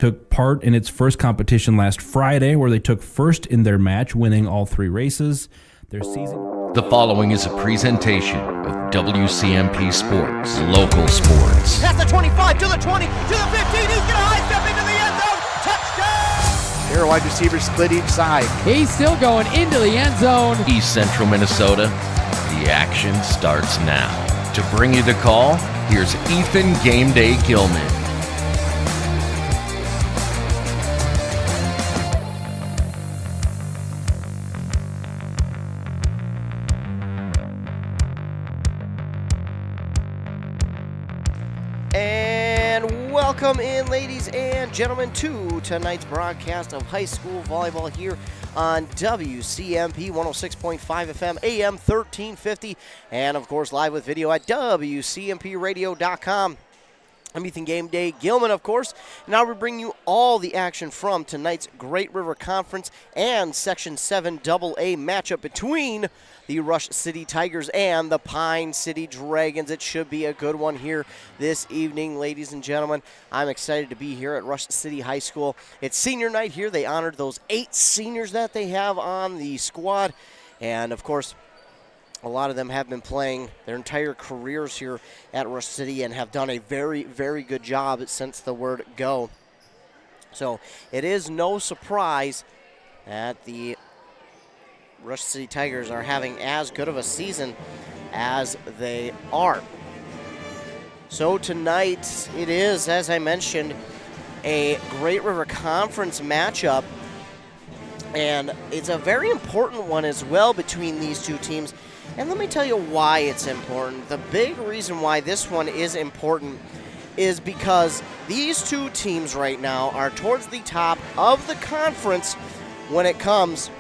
took part in its first competition last Friday, where they took first in their match, winning all 3 races. Their season. The following is a presentation of WCMP Sports, local sports. That's the 25 to the 20 to the 15. He's going to high step into the end zone. Touchdown! Here, wide receivers split each side. He's still going into the end zone. East Central Minnesota, the action starts now. To bring you the call, here's Ethan Game Day Gilman. Welcome in, ladies and gentlemen, to tonight's broadcast of high school volleyball here on WCMP 106.5 FM, AM 1350, and of course live with video at WCMPradio.com. I'm Ethan Game Day Gilman, of course, and now we bring you all the action from tonight's Great River Conference and Section 7 AA matchup between the Rush City Tigers and the Pine City Dragons. It should be a good one here this evening, ladies and gentlemen. I'm excited to be here at Rush City High School. It's senior night here. They honored those 8 seniors that they have on the squad, and of course, a lot of them have been playing their entire careers here at Rush City and have done a very, very good job since the word go. So it is no surprise that the Rush City Tigers are having as good of a season as they are. So tonight it is, as I mentioned, a Great River Conference matchup, and it's a very important one as well between these two teams. And let me tell you why it's important. The big reason why this one is important is because these two teams right now are towards the top of the conference when it comes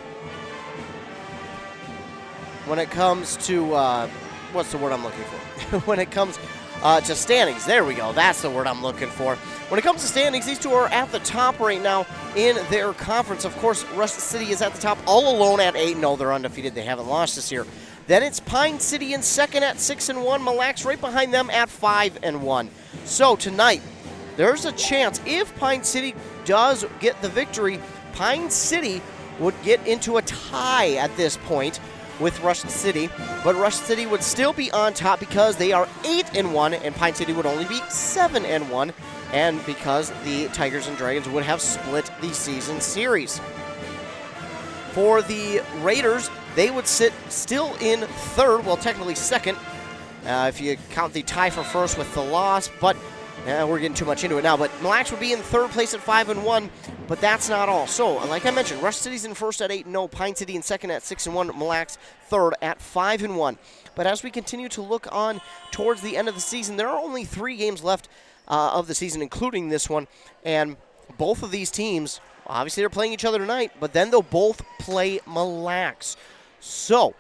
to, what's the word I'm looking for? When it comes to standings. There we go. That's the word I'm looking for. When it comes to standings, these two are at the top right now in their conference. Of course, Rush City is at the top all alone at 8-0. They're undefeated. They haven't lost this year. Then it's Pine City in second at 6-1. Mille Lacs right behind them at 5-1. So tonight, there's a chance if Pine City does get the victory, Pine City would get into a tie at this point with Rush City, but Rush City would still be on top because they are 8-1, and Pine City would only be 7-1, and because the Tigers and Dragons would have split the season series. For the Raiders, they would sit still in third, well, technically second, if you count the tie for first with the loss, but we're getting too much into it now. But Mille Lacs would be in third place at 5-1, but that's not all. So, like I mentioned, Rush City's in first at 8-0, Pine City in second at 6-1, Mille Lacs third at 5-1. But as we continue to look on towards the end of the season, there are only 3 games left of the season, including this one, and both of these teams, obviously they're playing each other tonight, but then they'll both play Mille Lacs. So,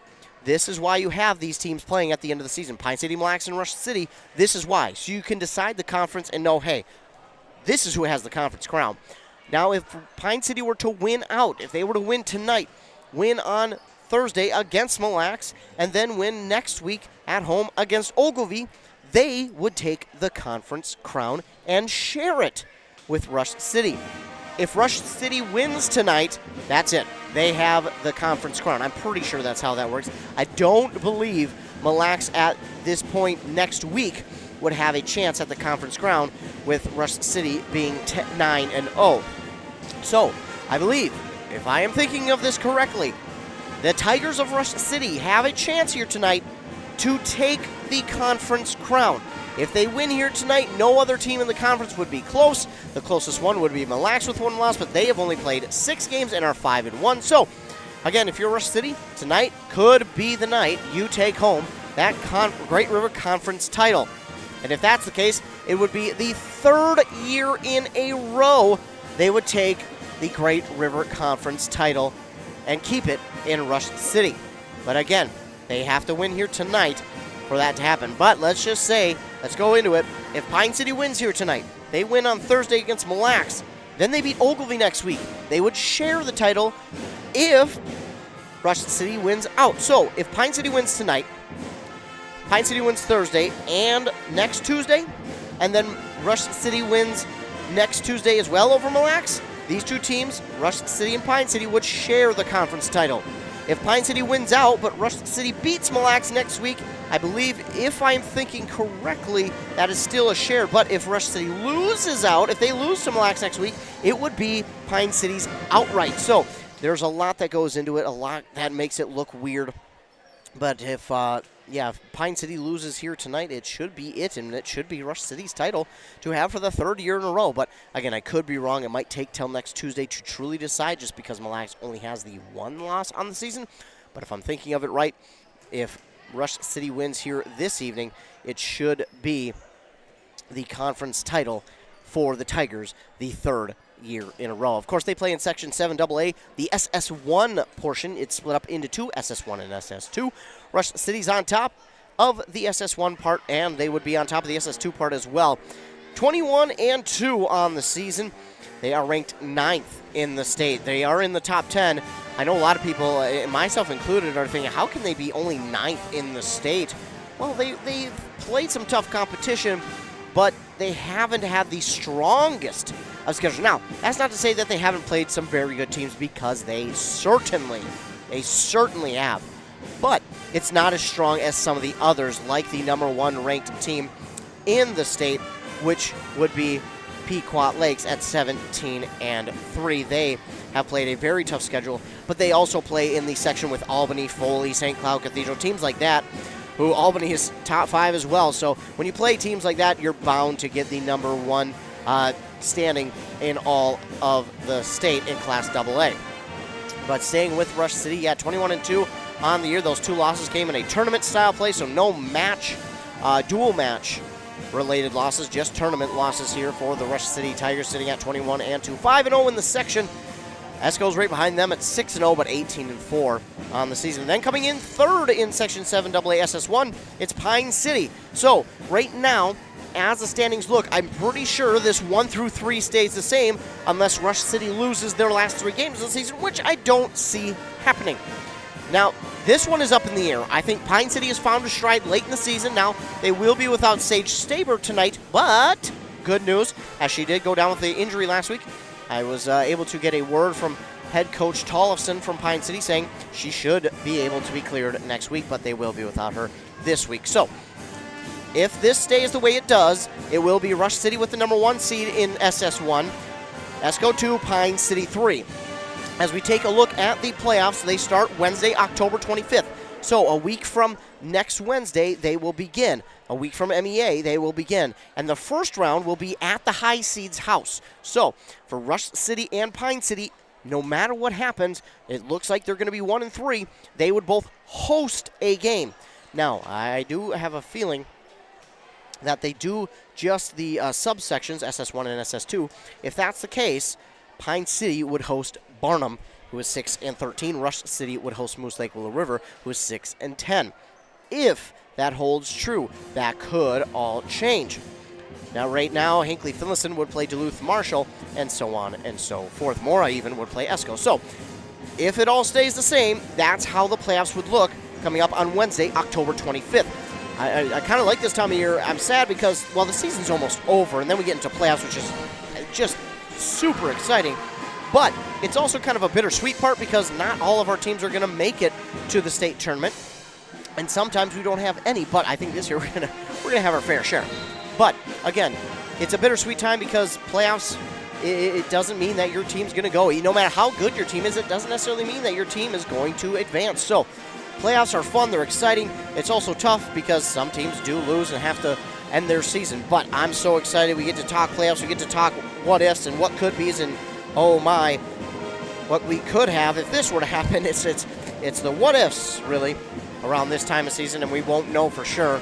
this is why you have these teams playing at the end of the season. Pine City, Mille Lacs, and Rush City, this is why. So you can decide the conference and know, hey, this is who has the conference crown. Now, if Pine City were to win out, if they were to win tonight, win on Thursday against Mille Lacs, and then win next week at home against Ogilvie, they would take the conference crown and share it with Rush City. If Rush City wins tonight, that's it. They have the conference crown. I'm pretty sure that's how that works. I don't believe Mille Lacs at this point next week would have a chance at the conference crown with Rush City being 9-0. So, I believe, if I am thinking of this correctly, the Tigers of Rush City have a chance here tonight to take the conference crown. If they win here tonight, no other team in the conference would be close. The closest one would be Mille Lacs with 1 loss, but they have only played 6 games and are 5-1. So, again, if you're Rush City, tonight could be the night you take home that Great River Conference title. And if that's the case, it would be the 3rd year in a row they would take the Great River Conference title and keep it in Rush City. But again, they have to win here tonight for that to happen. But let's just say, let's go into it. If Pine City wins here tonight, they win on Thursday against Mille Lacs, then they beat Ogilvie next week. They would share the title if Rush City wins out. So if Pine City wins tonight, Pine City wins Thursday and next Tuesday, and then Rush City wins next Tuesday as well over Mille Lacs, these two teams, Rush City and Pine City, would share the conference title. If Pine City wins out, but Rush City beats Mille Lacs next week, I believe, if I'm thinking correctly, that is still a share. But if Rush City loses out, if they lose to Mille Lacs next week, it would be Pine City's outright. So there's a lot that goes into it, a lot that makes it look weird. But if Pine City loses here tonight, it should be it, and it should be Rush City's title to have for the third year in a row. But again, I could be wrong. It might take till next Tuesday to truly decide, just because Mille Lacs only has the one loss on the season. But if I'm thinking of it right, if Rush City wins here this evening, it should be the conference title for the Tigers, the third year in a row. Of course, they play in Section 7AA, the SS1 portion. It's split up into two, SS1 and SS2. Rush City's on top of the SS1 part, and they would be on top of the SS2 part as well. 21-2 on the season. They are ranked 9th in the state. They are in the top 10. I know a lot of people, myself included, are thinking, how can they be only 9th in the state? Well, they've played some tough competition, but they haven't had the strongest of schedules. Now, that's not to say that they haven't played some very good teams, because they certainly have. But it's not as strong as some of the others, like the number 1 ranked team in the state, which would be Pequot Lakes at 17-3. They have played a very tough schedule, but they also play in the section with Albany, Foley, St. Cloud Cathedral, teams like that, who Albany is top 5 as well. So when you play teams like that, you're bound to get the number 1 standing in all of the state in Class AA. But staying with Rush City, 21-2 on the year. Those 2 losses came in a tournament-style play, so no match, dual match related losses, just tournament losses here for the Rush City Tigers, sitting at 21-2, 5-0 in the section. Esco's right behind them at 6-0, but 18-4 on the season. Then coming in third in Section 7AA SS1, it's Pine City. So right now, as the standings look, I'm pretty sure this 1 through 3 stays the same unless Rush City loses their last 3 games of the season, which I don't see happening. Now, this one is up in the air. I think Pine City has found a stride late in the season. Now, they will be without Sage Staber tonight, but good news, as she did go down with the injury last week, I was able to get a word from head coach Tollefson from Pine City saying she should be able to be cleared next week, but they will be without her this week. So, if this stays the way it does, it will be Rush City with the number 1 seed in SS1, Esco 2, Pine City 3. As we take a look at the playoffs, they start Wednesday, October 25th. So a week from next Wednesday, they will begin. A week from MEA, they will begin. And the first round will be at the high seeds house. So for Rush City and Pine City, no matter what happens, it looks like they're going to be 1-3. They would both host a game. Now, I do have a feeling that they do just the subsections, SS1 and SS2. If that's the case, Pine City would host Barnum, who is 6-13. Rush City would host Moose Lake Willow River, who is 6-10. If that holds true, that could all change. Now, right now, Hinckley Finlayson would play Duluth Marshall, and so on and so forth. Mora even would play Esco. So, if it all stays the same, that's how the playoffs would look coming up on Wednesday, October 25th. I kind of like this time of year. I'm sad because, well, the season's almost over, and then we get into playoffs, which is just super exciting. But it's also kind of a bittersweet part because not all of our teams are going to make it to the state tournament, and sometimes we don't have any. But I think this year we're gonna have our fair share. But again, it's a bittersweet time because playoffs, it doesn't mean that your team's going to go. No matter how good your team is, it doesn't necessarily mean that your team is going to advance. So playoffs are fun. They're exciting. It's also tough because some teams do lose and have to end their season. But I'm so excited. We get to talk playoffs. We get to talk what ifs and what could be's, and oh my, what we could have if this were to happen. It's the what ifs really around this time of season, and we won't know for sure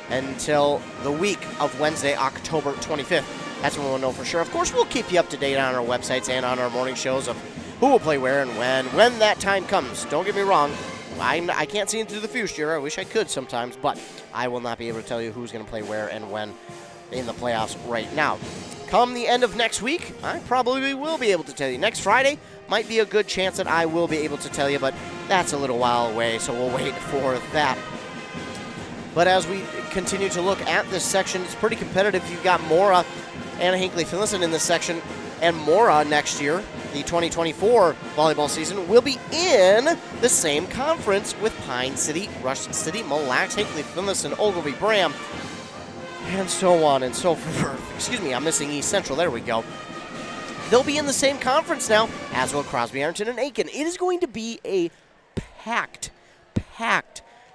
until the week of Wednesday, October 25th. That's when we'll know for sure. Of course, we'll keep you up to date on our websites and on our morning shows of who will play where and when that time comes. Don't get me wrong, I can't see into the future. I wish I could sometimes, but I will not be able to tell you who's going to play where and when in the playoffs right now. Come the end of next week, I probably will be able to tell you. Next Friday might be a good chance that I will be able to tell you, but that's a little while away, so we'll wait for that. But as we continue to look at this section, it's pretty competitive. You've got Mora and Hinckley Finlayson in this section. And Mora next year, the 2024 volleyball season, will be in the same conference with Pine City, Rush City, Mille Lacs, Hinckley Finlayson, Ogilvie, Bram, and so on and so forth. Excuse me, I'm missing East Central. There we go. They'll be in the same conference now, as will Crosby, Ironton, and Aiken. It is going to be a packed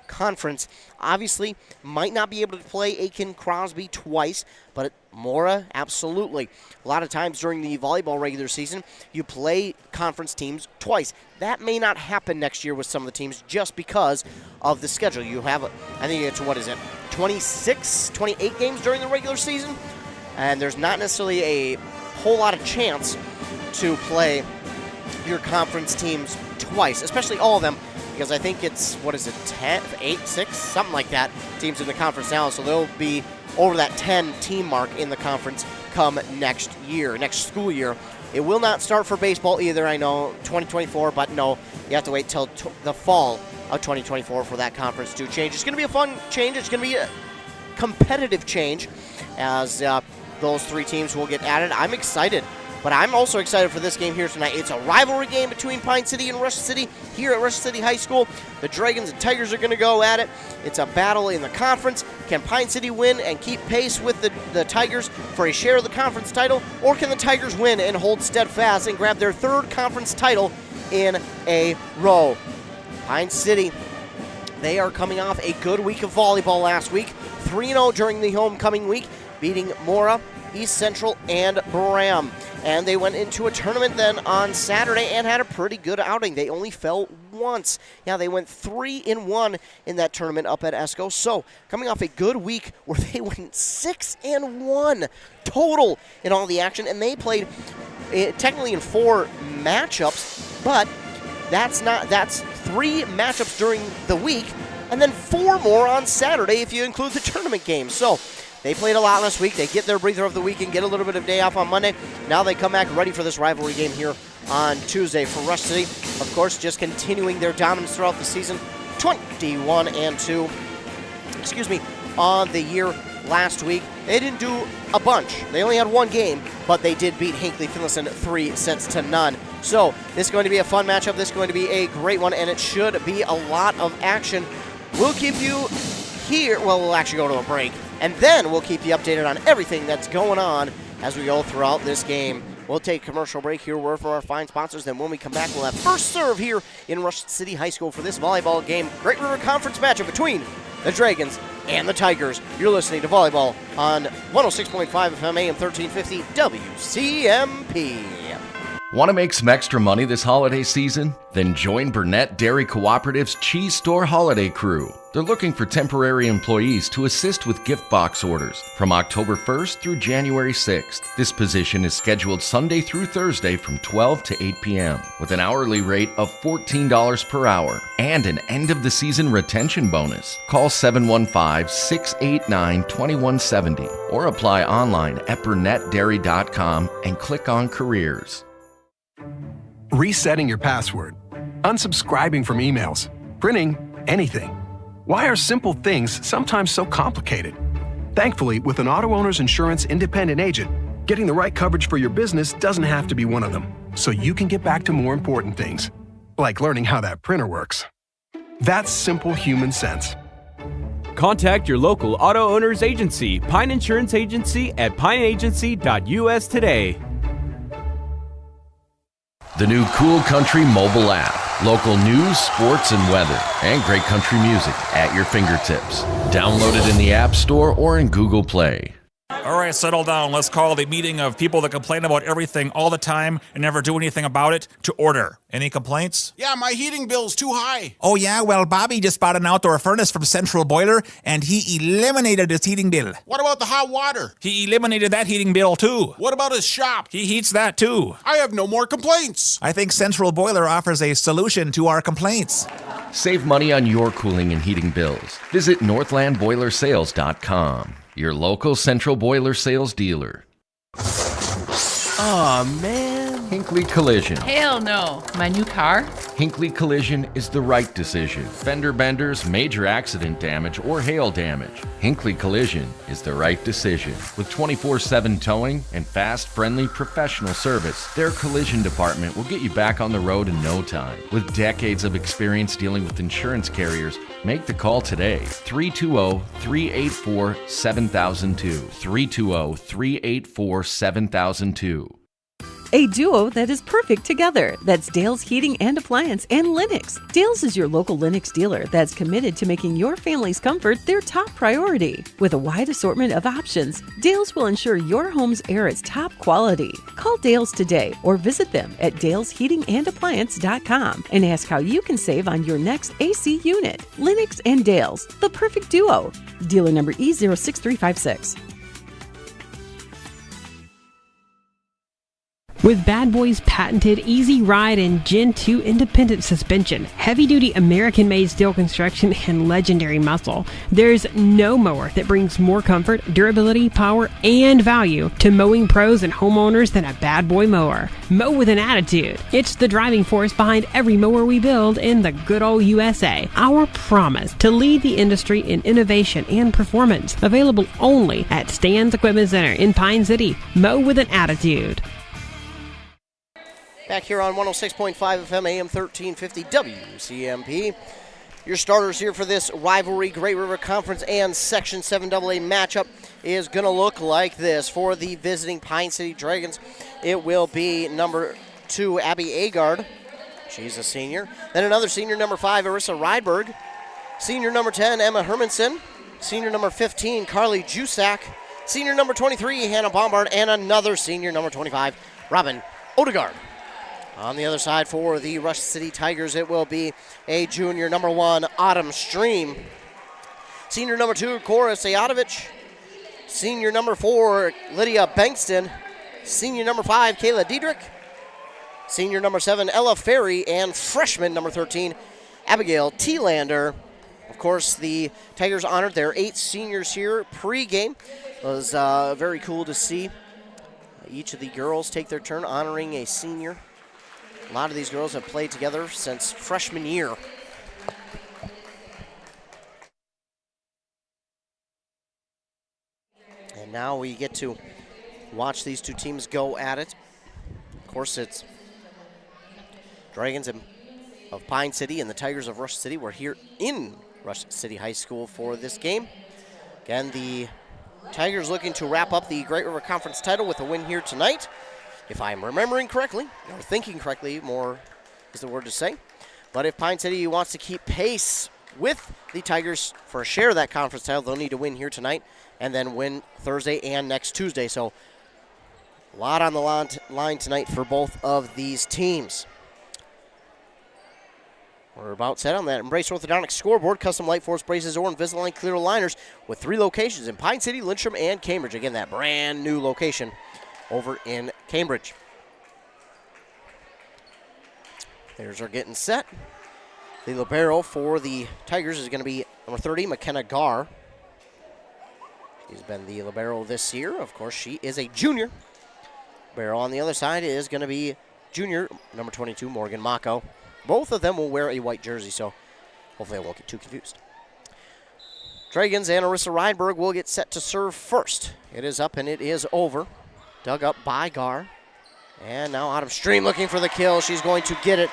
conference. Obviously, might not be able to play Aiken Crosby twice, but Mora, absolutely. A lot of times during the volleyball regular season, you play conference teams twice. That may not happen next year with some of the teams just because of the schedule. You have, I think it's, 26, 28 games during the regular season, and there's not necessarily a whole lot of chance to play your conference teams twice, especially all of them, because I think it's, 10, 8, 6, something like that, teams in the conference now, so they'll be over that 10 team mark in the conference come next school year. It will not start for baseball either, I know, 2024, but no, you have to wait till the fall of 2024 for that conference to change. It's going to be a fun change. It's going to be a competitive change as those three teams will get added. I'm excited. But I'm also excited for this game here tonight. It's a rivalry game between Pine City and Rush City here at Rush City High School. The Dragons and Tigers are going to go at it. It's a battle in the conference. Can Pine City win and keep pace with the Tigers for a share of the conference title? Or can the Tigers win and hold steadfast and grab their third conference title in a row? Pine City, they are coming off a good week of volleyball last week. 3-0 during the homecoming week, beating Mora, East Central, and Bram. And they went into a tournament then on Saturday and had a pretty good outing. They only fell once. Yeah, they went 3-1 in that tournament up at ESCO. So, coming off a good week where they went 6-1 total in all the action. And they played technically in 4 matchups, but that's 3 matchups during the week, and then 4 more on Saturday if you include the tournament games. So, they played a lot last week. They get their breather of the week and get a little bit of day off on Monday. Now they come back ready for this rivalry game here on Tuesday for Rush City. Of course, just continuing their dominance throughout the season. 21-2, on the year last week. They didn't do a bunch. They only had 1 game, but they did beat Hinckley Finlayson 3-0. So this is going to be a fun matchup. This is going to be a great one, and it should be a lot of action. We'll keep you here. Well, we'll actually go to a break. And then we'll keep you updated on everything that's going on as we go throughout this game. We'll take a commercial break here, word from our fine sponsors. Then when we come back, we'll have first serve here in Rush City High School for this volleyball game. Great River Conference matchup between the Dragons and the Tigers. You're listening to Volleyball on 106.5 FM AM 1350 WCMP. Want to make some extra money this holiday season? Then join Burnett Dairy Cooperative's Cheese Store Holiday Crew. They're looking for temporary employees to assist with gift box orders from October 1st through January 6th. This position is scheduled Sunday through Thursday from 12 to 8 p.m. with an hourly rate of $14 per hour and an end-of-the-season retention bonus. Call 715-689-2170 or apply online at burnettdairy.com and click on Careers. Resetting your password, unsubscribing from emails, printing anything. Why are simple things sometimes so complicated? Thankfully, with an auto owner's insurance independent agent, getting the right coverage for your business doesn't have to be one of them, so you can get back to more important things, like learning how that printer works. That's simple human sense. Contact your local auto owner's agency, Pine Insurance Agency, at pineagency.us today. The new Cool Country mobile app. Local news, sports, and weather, and great country music at your fingertips. Download it in the App Store or in Google Play. All right, settle down. Let's call the meeting of people that complain about everything all the time and never do anything about it to order. Any complaints? Yeah, my heating bill's too high. Oh, yeah? Well, Bobby just bought an outdoor furnace from Central Boiler, and he eliminated his heating bill. What about the hot water? He eliminated that heating bill, too. What about his shop? He heats that, too. I have no more complaints. I think Central Boiler offers a solution to our complaints. Save money on your cooling and heating bills. Visit northlandboilersales.com, your local Central Boiler sales dealer. Aw, man. Hinckley Collision. Hell no. My new car? Hinckley Collision is the right decision. Fender benders, major accident damage, or hail damage. Hinckley Collision is the right decision. With 24/7 towing and fast, friendly, professional service, their collision department will get you back on the road in no time. With decades of experience dealing with insurance carriers, make the call today. 320-384-7002. 320-384-7002. A duo that is perfect together. That's Dale's Heating and Appliance and Lennox. Dale's is your local Lennox dealer that's committed to making your family's comfort their top priority. With a wide assortment of options, Dale's will ensure your home's air is top quality. Call Dale's today or visit them at dalesheatingandappliance.com and ask how you can save on your next AC unit. Lennox and Dale's, the perfect duo. Dealer number E06356. With Bad Boy's patented Easy Ride and Gen 2 independent suspension, heavy-duty American-made steel construction, and legendary muscle, there's no mower that brings more comfort, durability, power, and value to mowing pros and homeowners than a Bad Boy mower. Mow with an attitude. It's the driving force behind every mower we build in the good old USA. Our promise to lead the industry in innovation and performance. Available only at Stan's Equipment Center in Pine City. Mow with an attitude. Back here on 106.5 FM, AM 1350 WCMP. Your starters here for this rivalry Great River Conference and Section 7AA matchup is going to look like this. For the visiting Pine City Dragons, it will be number 2, Abby Agard. She's a senior. Then another senior, number 5, Arissa Rydberg. Senior number 10, Emma Hermanson. Senior number 15, Carly Jusak. Senior number 23, Hannah Bombard. And another senior, number 25, Robin Odegaard. On the other side for the Rush City Tigers, it will be a junior, number 1, Autumn Stream. Senior number 2, Cora Sayadovich. Senior number 4, Lydia Bankston. Senior number 5, Kayla Diedrich. Senior number 7, Ella Ferry. And freshman number 13, Abigail Thielander. Of course, the Tigers honored their 8 seniors here pre-game. It was very cool to see each of the girls take their turn honoring a senior. A lot of these girls have played together since freshman year. And now we get to watch these two teams go at it. Of course, it's Dragons of Pine City and the Tigers of Rush City. We're here in Rush City High School for this game. Again, the Tigers looking to wrap up the Great River Conference title with a win here tonight. If I'm remembering correctly, or thinking correctly, more is the word to say. But if Pine City wants to keep pace with the Tigers for a share of that conference title, they'll need to win here tonight and then win Thursday and next Tuesday. So a lot on the line tonight for both of these teams. We're about set on that Embrace Orthodontics scoreboard. Custom Light Force braces or Invisalign clear aligners with 3 locations in Pine City, Lindstrom, and Cambridge. Again, that brand new location over in Cambridge. Players are getting set. The libero for the Tigers is going to be number 30, McKenna Garr. She's been the libero this year. Of course, she is a junior. Libero on the other side is going to be junior, number 22, Morgan Mako. Both of them will wear a white jersey, so hopefully I won't get too confused. Dragons and Arissa Rydberg will get set to serve first. It is up and it is over. Dug up by Garr. And now Autumn Stream looking for the kill. She's going to get it.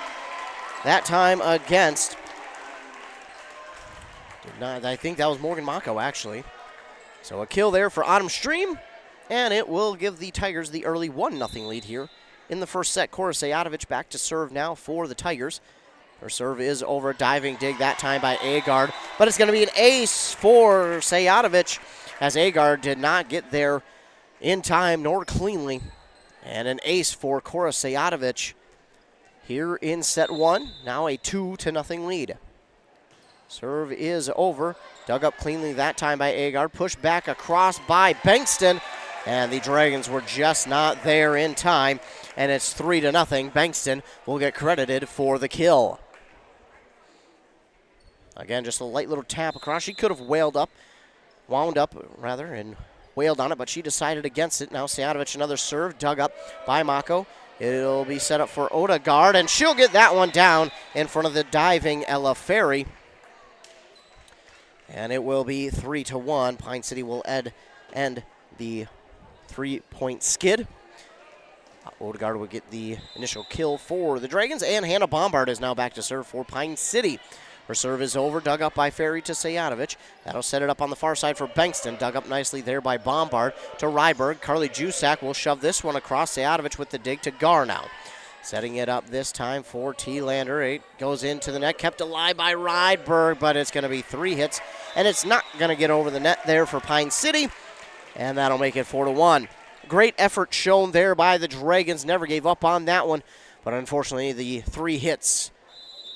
That time against, I think that was Morgan Mako, actually. So a kill there for Autumn Stream. And it will give the Tigers the early 1-0 lead here in the first set. Cora Sayadovich back to serve now for the Tigers. Her serve is over. Diving dig that time by Agard. But it's going to be an ace for Sayadovich, as Agard did not get there in time nor cleanly. And an ace for Cora Sayadovich here in set 1. Now a 2-0 lead. Serve is over. Dug up cleanly that time by Agard. Pushed back across by Bankston. And the Dragons were just not there in time. And it's 3-0. Bankston will get credited for the kill. Again, just a light little tap across. She could have wound up, and wailed on it, but she decided against it. Now Sayadovich, another serve, dug up by Mako. It'll be set up for Odegaard, and she'll get that one down in front of the diving Ella Ferry. And it will be 3-1. Pine City will end the 3-point skid. Odegaard will get the initial kill for the Dragons, and Hannah Bombard is now back to serve for Pine City. Her serve is over, dug up by Ferry to Sayatovich. That'll set it up on the far side for Bankston. Dug up nicely there by Bombard to Ryberg. Carly Jusak will shove this one across. Sayatovich with the dig to Gar now. Setting it up this time for T-Lander. It goes into the net, kept alive by Ryberg, but it's going to be 3 hits, and it's not going to get over the net there for Pine City, and that'll make it 4-1. Great effort shown there by the Dragons. Never gave up on that one, but unfortunately the 3 hits,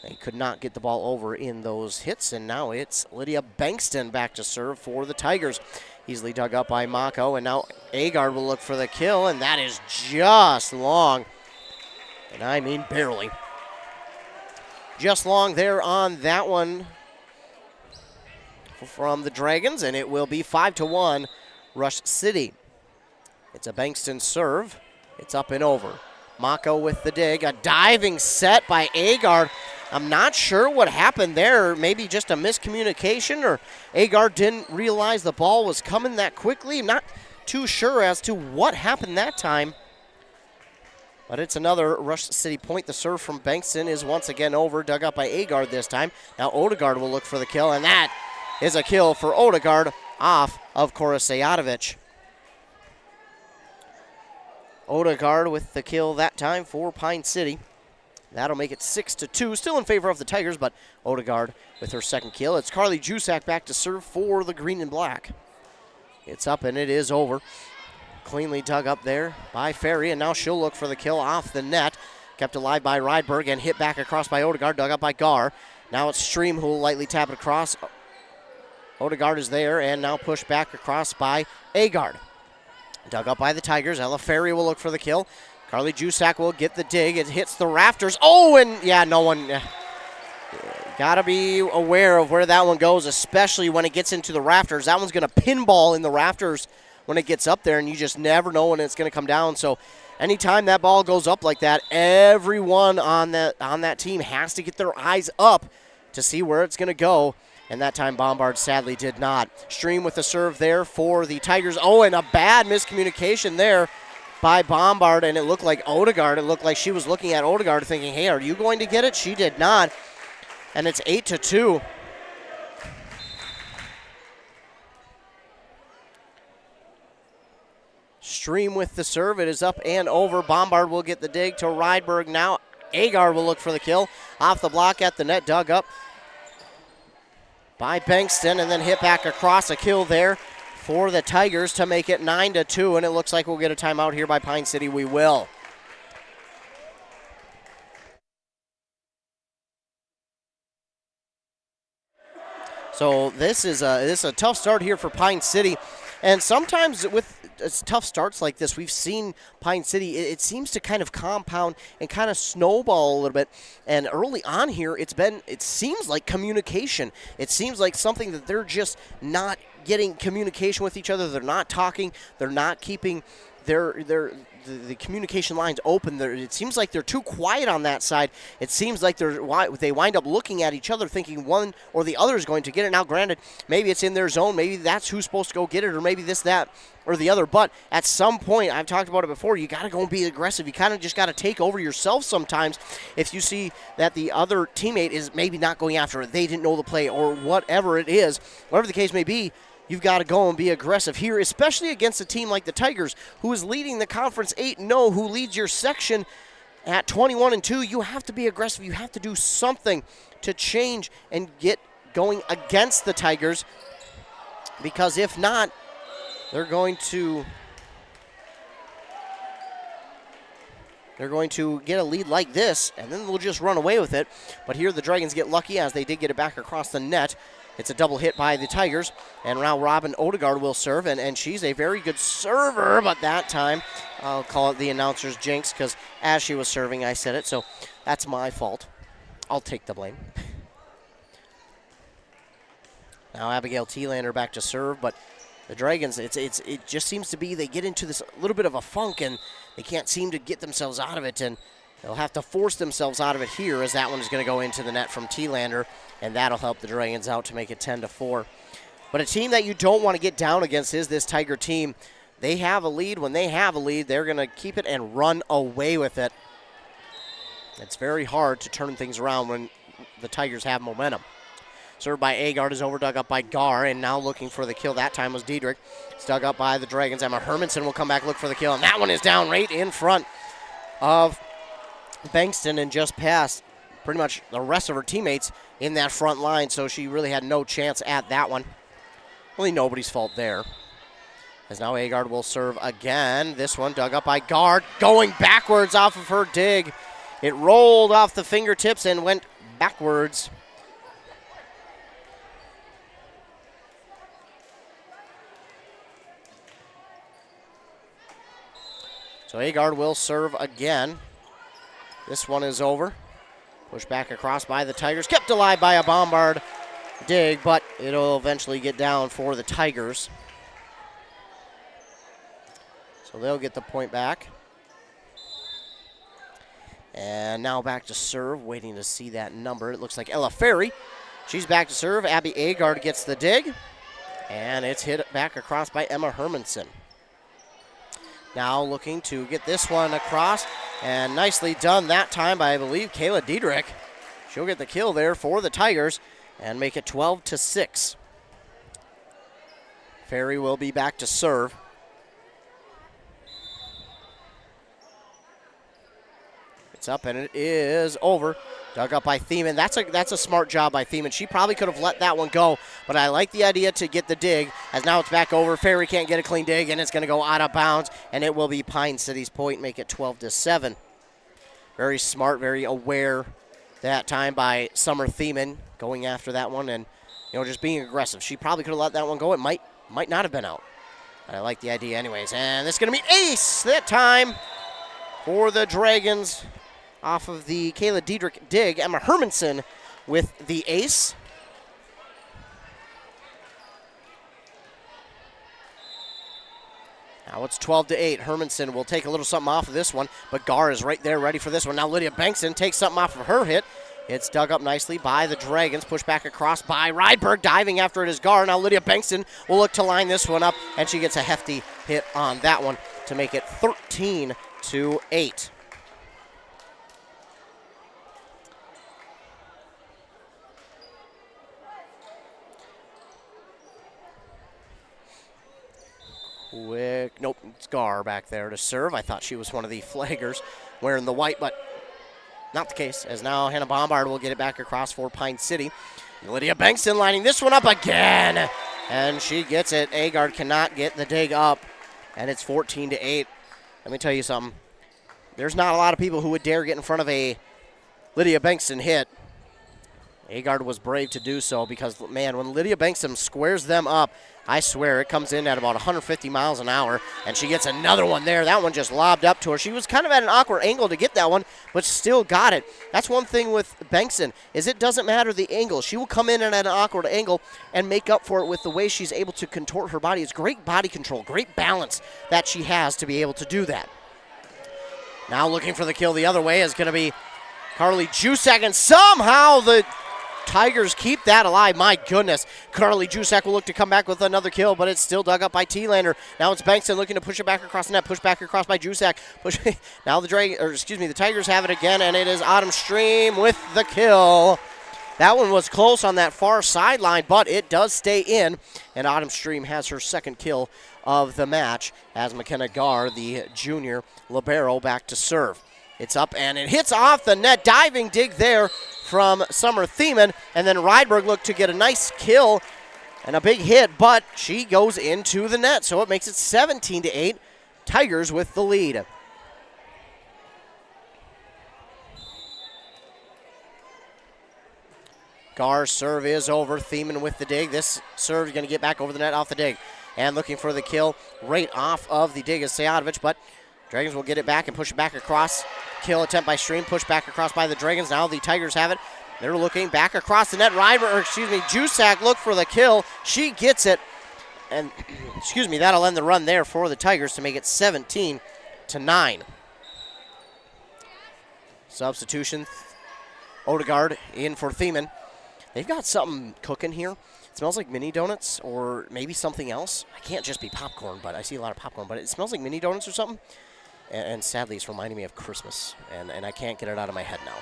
they could not get the ball over in those hits, and now it's Lydia Bankston back to serve for the Tigers. Easily dug up by Mako, and now Agard will look for the kill, and that is just long. And I mean barely. Just long there on that one from the Dragons, and it will be 5-1 Rush City. It's a Bankston serve. It's up and over. Mako with the dig. A diving set by Agard. I'm not sure what happened there. Maybe just a miscommunication, or Agard didn't realize the ball was coming that quickly. I'm not too sure as to what happened that time. But it's another Rush City point. The serve from Bankston is once again over. Dug up by Agard this time. Now Odegaard will look for the kill, and that is a kill for Odegaard off of Cora Sayatovich. Odegaard with the kill that time for Pine City. That'll make it 6-2. Still in favor of the Tigers, but Odegaard with her second kill. It's Carly Jusak back to serve for the green and black. It's up and it is over. Cleanly dug up there by Ferry, and now she'll look for the kill off the net. Kept alive by Rydberg and hit back across by Odegaard. Dug up by Gar. Now it's Stream who will lightly tap it across. Odegaard is there and now pushed back across by Agard. Dug up by the Tigers. Ella Ferry will look for the kill. Carly Jusak will get the dig. It hits the rafters. Oh, and yeah, no one. Got to be aware of where that one goes, especially when it gets into the rafters. That one's going to pinball in the rafters when it gets up there, and you just never know when it's going to come down. So anytime that ball goes up like that, everyone on that team has to get their eyes up to see where it's going to go. And that time Bombard sadly did not. Stream with the serve there for the Tigers. Oh, and a bad miscommunication there by Bombard, and it looked like Odegaard. It looked like she was looking at Odegaard thinking, hey, are you going to get it? She did not. And it's 8-2. Stream with the serve. It is up and over. Bombard will get the dig to Rydberg now. Agard will look for the kill. Off the block at the net, dug up by Bankston, and then hit back across. A kill there for the Tigers to make it 9-2, and it looks like we'll get a timeout here by Pine City. We will. So this is a tough start here for Pine City, and sometimes with tough starts like this, we've seen Pine City, it seems to kind of compound and kind of snowball a little bit. And early on here, it seems like communication. It seems like something that they're just not getting communication with each other. They're not talking. They're not keeping the communication lines open. It seems like they're too quiet on that side. It seems like they wind up looking at each other thinking one or the other is going to get it. Now, granted, maybe it's in their zone. Maybe that's who's supposed to go get it, or maybe this, that, or the other. But at some point, I've talked about it before, you got to go and be aggressive. You kind of just got to take over yourself sometimes if you see that the other teammate is maybe not going after it. They didn't know the play or whatever it is. Whatever the case may be, you've got to go and be aggressive here, especially against a team like the Tigers, who is leading the conference 8-0, who leads your section at 21-2. You have to be aggressive. You have to do something to change and get going against the Tigers, because if not, they're going to get a lead like this, and then they'll just run away with it. But here the Dragons get lucky as they did get it back across the net. It's a double hit by the Tigers, and now Robin Odegaard will serve, and she's a very good server, but that time I'll call it the announcer's jinx, because as she was serving, I said it, so that's my fault. I'll take the blame. Now Abigail Thielander back to serve, but The Dragons, it just seems to be they get into this little bit of a funk and they can't seem to get themselves out of it, and they'll have to force themselves out of it here as that one is going to go into the net from T-Lander, and that'll help the Dragons out to make it 10-4. But a team that you don't want to get down against is this Tiger team. They have a lead. When they have a lead, they're going to keep it and run away with it. It's very hard to turn things around when the Tigers have momentum. Served by Agard is over, dug up by Gar, and now looking for the kill. That time was Diedrich. It's dug up by the Dragons. Emma Hermanson will come back, look for the kill, and that one is down right in front of Bankston and just past pretty much the rest of her teammates in that front line, so she really had no chance at that one. Really nobody's fault there. As now Agard will serve again. This one dug up by Gar, going backwards off of her dig. It rolled off the fingertips and went backwards. So Agard will serve again. This one is over. Pushed back across by the Tigers. Kept alive by a Bombard dig, but it'll eventually get down for the Tigers. So they'll get the point back. And now back to serve, waiting to see that number. It looks like Ella Ferry. She's back to serve. Abby Agard gets the dig. And it's hit back across by Emma Hermanson. Now looking to get this one across, and nicely done that time by, I believe, Kayla Diedrich. She'll get the kill there for the Tigers and make it 12-6. Ferry will be back to serve. It's up and it is over. Dug up by Thiemann. That's a smart job by Thiemann. She probably could have let that one go, but I like the idea to get the dig, as now it's back over. Ferry can't get a clean dig, and it's going to go out of bounds, and it will be Pine City's point, make it 12-7. Very smart, very aware that time by Summer Thiemann, going after that one and just being aggressive. She probably could have let that one go. It might not have been out. But I like the idea anyways. And this is going to be ace that time for the Dragons. Off of the Kayla Diedrich dig, Emma Hermanson with the ace. Now it's 12-8. Hermanson will take a little something off of this one, but Gar is right there ready for this one. Now Lydia Bankston takes something off of her hit. It's dug up nicely by the Dragons, pushed back across by Rydberg, diving after it is Gar. Now Lydia Bankston will look to line this one up, and she gets a hefty hit on that one to make it 13-8. Quick, nope, it's Gar back there to serve. I thought she was one of the flaggers wearing the white, but not the case, as now Hannah Bombard will get it back across for Pine City. Lydia Bankston lining this one up again, and she gets it. Agard cannot get the dig up, and it's 14-8. Let me tell you something. There's not a lot of people who would dare get in front of a Lydia Bankston hit. Agard was brave to do so because, man, when Lydia Bankston squares them up, I swear it comes in at about 150 miles an hour, and she gets another one there. That one just lobbed up to her. She was kind of at an awkward angle to get that one, but still got it. That's one thing with Bankston, is it doesn't matter the angle. She will come in at an awkward angle and make up for it with the way she's able to contort her body. It's great body control, great balance that she has to be able to do that. Now looking for the kill the other way is going to be Carly Jusak, and somehow the Tigers keep that alive. My goodness. Carly Jusak will look to come back with another kill, but it's still dug up by T-Lander. Now it's Bankston looking to push it back across the net. Push back across by Jusak. Now the Tigers have it again, and it is Autumn Stream with the kill. That one was close on that far sideline, but it does stay in, and Autumn Stream has her second kill of the match as McKenna Gar, the junior libero, back to serve. It's up, and it hits off the net. Diving dig there from Summer Thiemann, and then Rydberg looked to get a nice kill and a big hit, but she goes into the net, so it makes it 17-8. Tigers with the lead. Gar's serve is over. Thiemann with the dig. This serve is going to get back over the net off the dig. And looking for the kill right off of the dig is Sejadovic, but Dragons will get it back and push it back across. Kill attempt by Stream, pushed back across by the Dragons. Now the Tigers have it. They're looking back across the net. Jusak look for the kill. She gets it. and excuse me, that'll end the run there for the Tigers to make it 17-9. Substitution, Odegaard in for Thiemann. They've got something cooking here. It smells like mini donuts or maybe something else. I can't just be popcorn, but I see a lot of popcorn, but it smells like mini donuts or something. And sadly, it's reminding me of Christmas, and I can't get it out of my head now.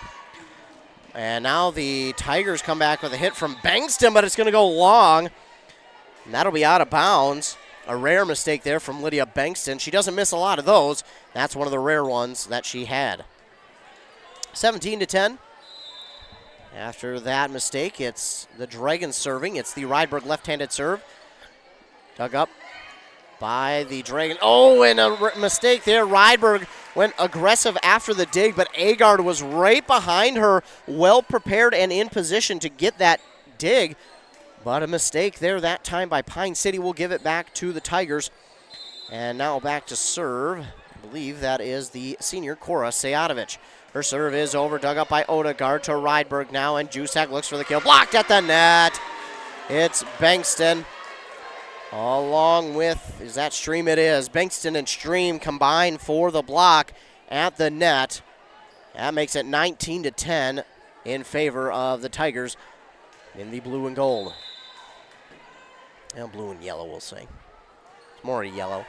And now the Tigers come back with a hit from Bankston, but it's going to go long. And that'll be out of bounds. A rare mistake there from Lydia Bankston. She doesn't miss a lot of those. That's one of the rare ones that she had. 17-10. After that mistake, it's the Dragons serving. It's the Rydberg left-handed serve. Dug up by the Dragon. Oh, and a mistake there. Rydberg went aggressive after the dig, but Agard was right behind her, well prepared and in position to get that dig. But a mistake there that time by Pine City will give it back to the Tigers. And now back to serve. I believe that is the senior Cora Sejatovic. Her serve is over, dug up by Odegaard to Rydberg now, and Jusak looks for the kill. Blocked at the net. It's Bankston. Along with, is that Stream? It is. Bankston and Stream combine for the block at the net. That makes it 19-10 in favor of the Tigers in the blue and gold. And blue and yellow, we'll say. It's more yellow.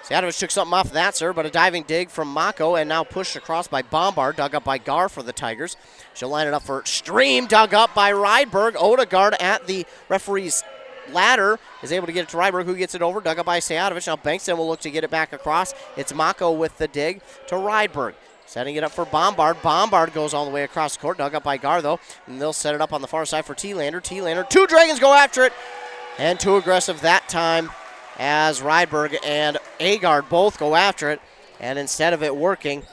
Sejatovic took something off that serve, but a diving dig from Mako, and now pushed across by Bombard, dug up by Gar for the Tigers. She'll line it up for Stream, dug up by Rydberg. Odegaard at the referee's ladder is able to get it to Rydberg, who gets it over, dug up by Sejatovic. Now Bankston will look to get it back across. It's Mako with the dig to Rydberg. Setting it up for Bombard. Bombard goes all the way across the court, dug up by Gar, though, and they'll set it up on the far side for T-Lander. T-Lander, two Dragons go after it, and too aggressive that time, as Rydberg and Agard both go after it, and instead of it working,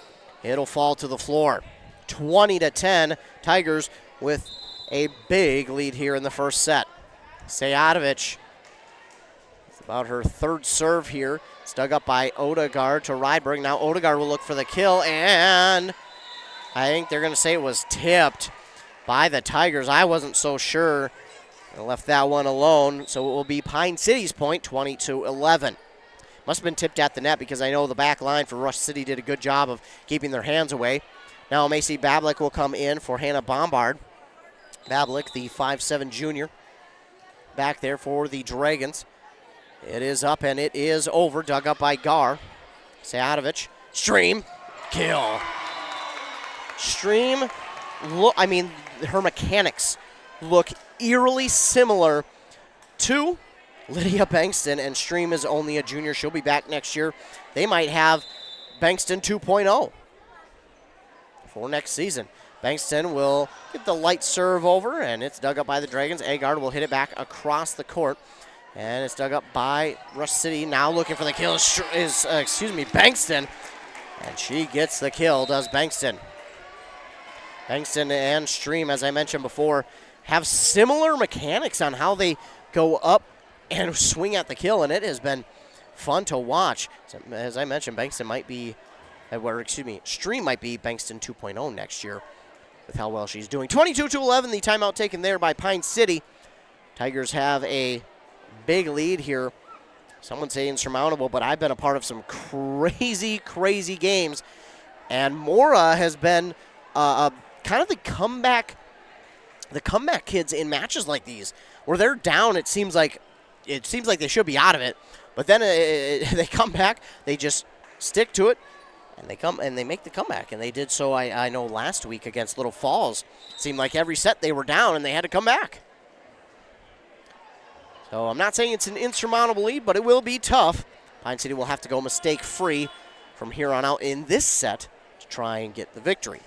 it'll fall to the floor. 20-10, Tigers with a big lead here in the first set. Sejatovic, it's about her third serve here. It's dug up by Odegaard to Rydberg. Now Odegaard will look for the kill, and I think they're going to say it was tipped by the Tigers. I wasn't so sure. I left that one alone, so it will be Pine City's point, 20-11. Must have been tipped at the net because I know the back line for Rush City did a good job of keeping their hands away. Now Macy Bablik will come in for Hannah Bombard. Bablik, the 5'7 junior, back there for the Dragons. It is up and it is over, dug up by Gar. Sejatovic, Stream, kill. Stream, look, I mean, her mechanics look eerily similar to Lydia Bankston, and Stream is only a junior. She'll be back next year. They might have Bankston 2.0 for next season. Bankston will get the light serve over, and it's dug up by the Dragons. Agard will hit it back across the court, and it's dug up by Rush City. Now looking for the kill is Bankston, and she gets the kill, does Bankston. Bankston and Stream, as I mentioned before, have similar mechanics on how they go up and swing at the kill, and it has been fun to watch. So, as I mentioned, Bankston might be, Stream might be Bankston 2.0 next year with how well she's doing. 22-11, the timeout taken there by Pine City. Tigers have a big lead here. Some would say insurmountable, but I've been a part of some crazy, crazy games, and Mora has been kind of the comeback kids in matches like these, where they're down. It seems like they should be out of it, but then they come back. They just stick to it, and they make the comeback. And they did so. I know last week against Little Falls, it seemed like every set they were down and they had to come back. So I'm not saying it's an insurmountable lead, but it will be tough. Pine City will have to go mistake-free from here on out in this set to try and get the victory.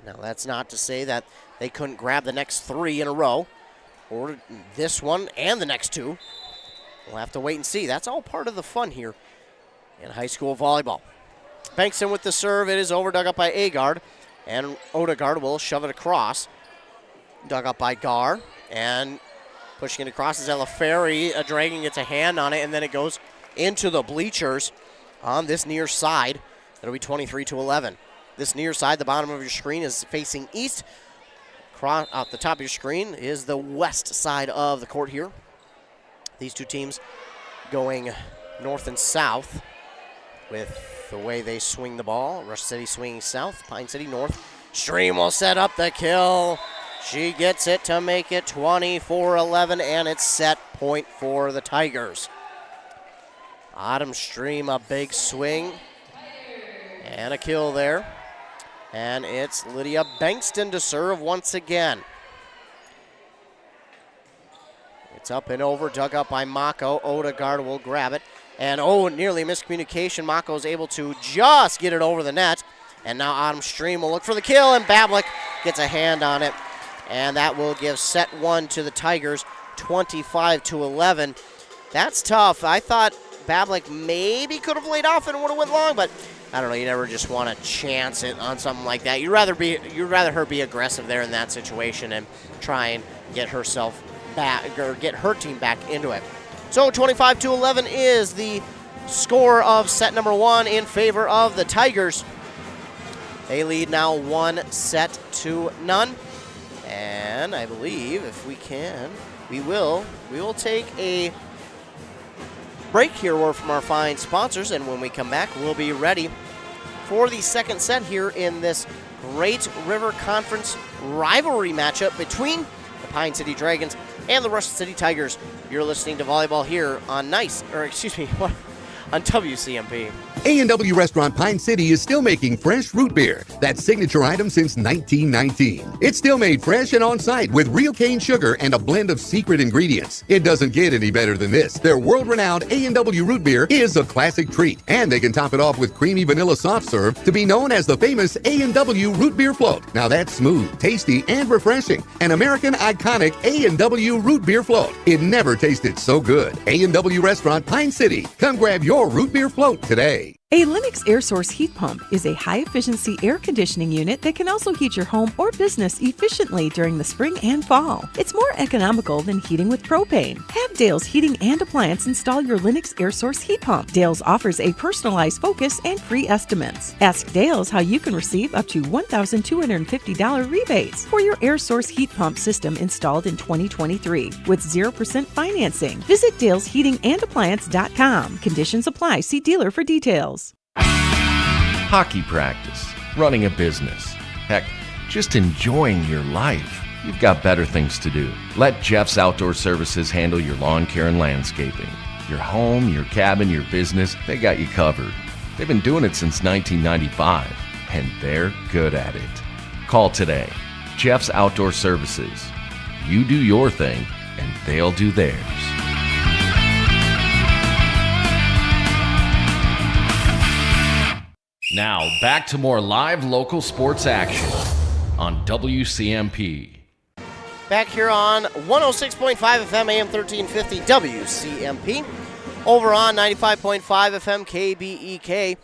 Now, that's not to say that they couldn't grab the next three in a row, or this one and the next two. We'll have to wait and see. That's all part of the fun here in high school volleyball. Bankston with the serve. It is over, dug up by Agard, and Odegaard will shove it across. Dug up by Gar, and pushing it across is Ella Ferry. A Dragon gets a hand on it, and then it goes into the bleachers on this near side. That'll be 23-11. This near side, the bottom of your screen, is facing east. Out the top of your screen is the west side of the court here. These two teams going north and south with the way they swing the ball. Rush City swinging south, Pine City north. Stream will set up the kill. She gets it to make it 24-11, and it's set point for the Tigers. Autumn Stream, a big swing and a kill there. And it's Lydia Bankston to serve once again. It's up and over, dug up by Mako. Odegaard will grab it. And nearly miscommunication. Mako is able to just get it over the net. And now Autumn Stream will look for the kill, and Bablik gets a hand on it. And that will give set one to the Tigers, 25-11. That's tough. I thought Bablik maybe could have laid off and it would have went long, but I don't know. You never just want to chance it on something like that. You'd rather her be aggressive there in that situation and try and get herself back or get her team back into it. So 25-11 is the score of set number one in favor of the Tigers. They lead now 1-0. And I believe if we can, we will take a break here from our fine sponsors, and when we come back, we'll be ready for the second set here in this Great River Conference rivalry matchup between the Pine City Dragons and the Rush City Tigers. You're listening to Volleyball here on on WCMP. A&W Restaurant Pine City is still making fresh root beer, that signature item since 1919. It's still made fresh and on-site with real cane sugar and a blend of secret ingredients. It doesn't get any better than this. Their world-renowned A&W root beer is a classic treat, and they can top it off with creamy vanilla soft serve to be known as the famous A&W root beer float. Now that's smooth, tasty, and refreshing. An American iconic A&W root beer float. It never tasted so good. A&W Restaurant Pine City. Come grab your root beer float today. A Lennox air source heat pump is a high-efficiency air conditioning unit that can also heat your home or business efficiently during the spring and fall. It's more economical than heating with propane. Have Dale's Heating and Appliance install your Lennox air source heat pump. Dale's offers a personalized focus and free estimates. Ask Dale's how you can receive up to $1,250 rebates for your air source heat pump system installed in 2023 with 0% financing. Visit Dale'sHeatingandAppliance.com. Conditions apply. See dealer for details. Hockey practice, running a business, heck, just enjoying your life. You've got better things to do. Let Jeff's Outdoor Services handle your lawn care and landscaping. Your home, your cabin, your business, they got you covered. They've been doing it since 1995, and they're good at it. Call today. Jeff's Outdoor Services. You do your thing, and they'll do theirs. Now, back to more live local sports action on WCMP. Back here on 106.5 FM, AM 1350, WCMP. Over on 95.5 FM, KBEK.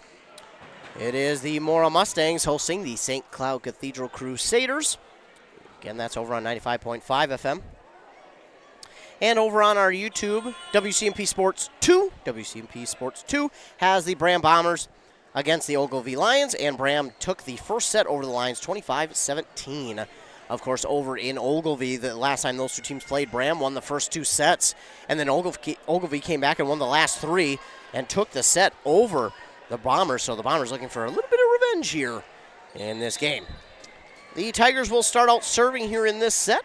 It is the Mora Mustangs hosting the St. Cloud Cathedral Crusaders. Again, that's over on 95.5 FM. And over on our YouTube, WCMP Sports 2. WCMP Sports 2 has the Bram Bombers against the Ogilvie Lions, and Bram took the first set over the Lions 25-17. Of course, over in Ogilvie, the last time those two teams played, Bram won the first two sets, and then Ogilvie came back and won the last three and took the set over the Bombers. So the Bombers looking for a little bit of revenge here in this game. The Tigers will start out serving here in this set,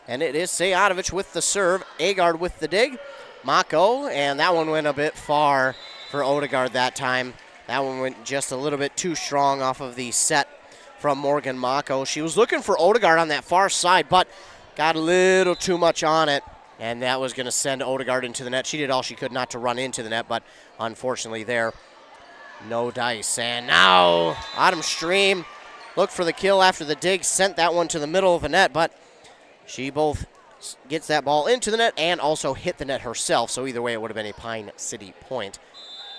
and it is Sejanovic with the serve, Agard with the dig, Mako, and that one went a bit far for Odegaard that time. That one went just a little bit too strong off of the set from Morgan Mako. She was looking for Odegaard on that far side, but got a little too much on it, and that was going to send Odegaard into the net. She did all she could not to run into the net, but unfortunately there, no dice. And now Autumn Stream looked for the kill after the dig, sent that one to the middle of the net, but she both gets that ball into the net and also hit the net herself, so either way it would have been a Pine City point.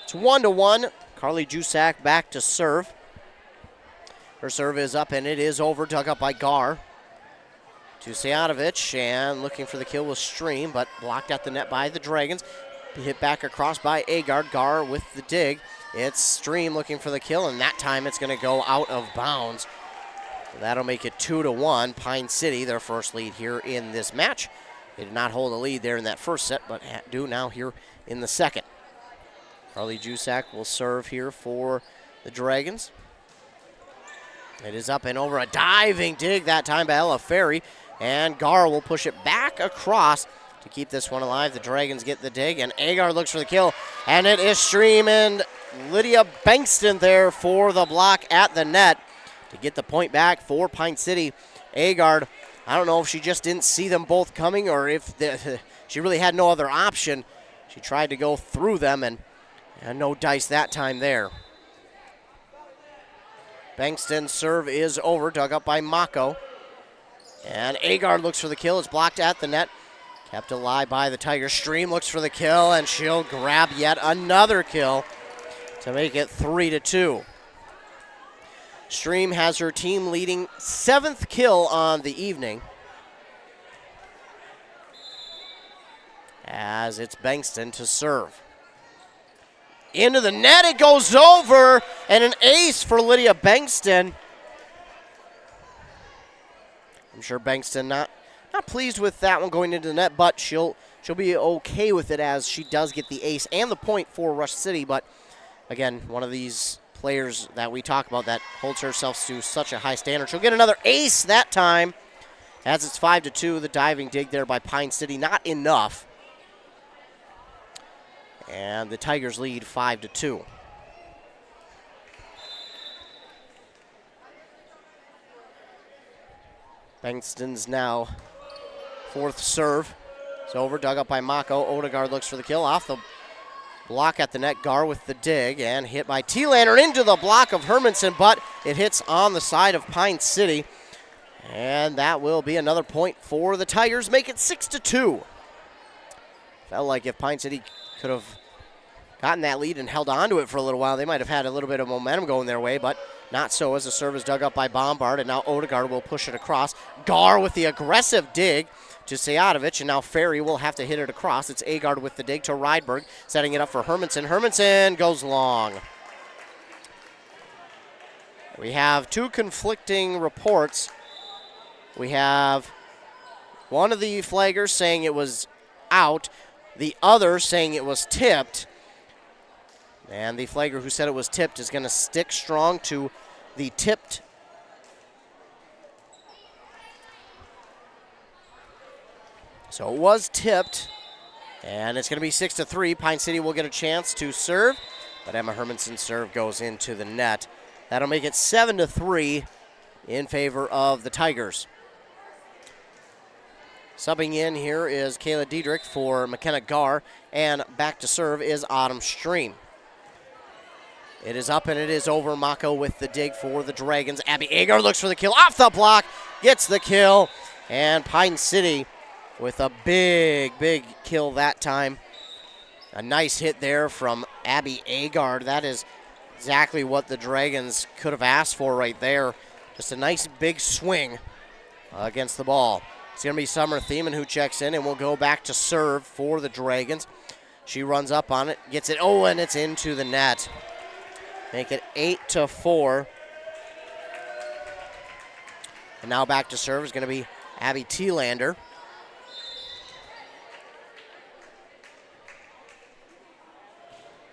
It's 1-1. Carly Jusak back to serve. Her serve is up, and it is over, dug up by Gar. To Sejanovic, and looking for the kill with Stream, but blocked at the net by the Dragons. Hit back across by Agard. Gar with the dig. It's Stream looking for the kill, and that time it's going to go out of bounds. So that'll make it 2-1. Pine City, their first lead here in this match. They did not hold a lead there in that first set, but do now here in the second. Carly Jusak will serve here for the Dragons. It is up and over, a diving dig that time by Ella Ferry, and Gar will push it back across to keep this one alive. The Dragons get the dig, and Agar looks for the kill, and it is Stream and Lydia Bankston there for the block at the net to get the point back for Pine City. Agar, I don't know if she just didn't see them both coming or if she really had no other option. She tried to go through them, and no dice that time there. Bankston's serve is over, dug up by Mako. And Agar looks for the kill. It's blocked at the net. Kept alive by the Tigers. Stream looks for the kill, and she'll grab yet another kill to make it 3-2. Stream has her team leading 7th kill on the evening. As it's Bankston to serve. Into the net, it goes over, and an ace for Lydia Bankston. I'm sure Bankston not pleased with that one going into the net, but she'll be okay with it as she does get the ace and the point for Rush City. But again, one of these players that we talk about that holds herself to such a high standard. She'll get another ace that time as it's 5-2. The diving dig there by Pine City, not enough. And the Tigers lead 5-2. Bankston's now 4th serve. It's over, dug up by Mako. Odegaard looks for the kill. Off the block at the net, Gar with the dig, and hit by T-Lander into the block of Hermanson, but it hits on the side of Pine City. And that will be another point for the Tigers, make it 6-2. Felt like if Pine City could have gotten that lead and held on to it for a little while, they might have had a little bit of momentum going their way, but not so as the serve is dug up by Bombard, and now Odegaard will push it across. Gar with the aggressive dig to Sejadovic, and now Ferry will have to hit it across. It's Agard with the dig to Rydberg, setting it up for Hermanson. Hermanson goes long. We have two conflicting reports. We have one of the flaggers saying it was out, the other saying it was tipped. And the flagger who said it was tipped is going to stick strong to the tipped. So it was tipped, and it's going to be 6-3. Pine City will get a chance to serve, but Emma Hermanson's serve goes into the net. That'll make it 7-3 in favor of the Tigers. Subbing in here is Kayla Diedrich for McKenna Gar, and back to serve is Autumn Stream. It is up and it is over. Mako with the dig for the Dragons. Abby Agar looks for the kill off the block, gets the kill, and Pine City with a big kill that time. A nice hit there from Abby Agar. That is exactly what the Dragons could have asked for right there. Just a nice big swing against the ball. It's going to be Summer Thiemann who checks in, and we'll go back to serve for the Dragons. She runs up on it, gets it, and it's into the net. Make it 8-4. And now back to serve is going to be Abby T-Lander.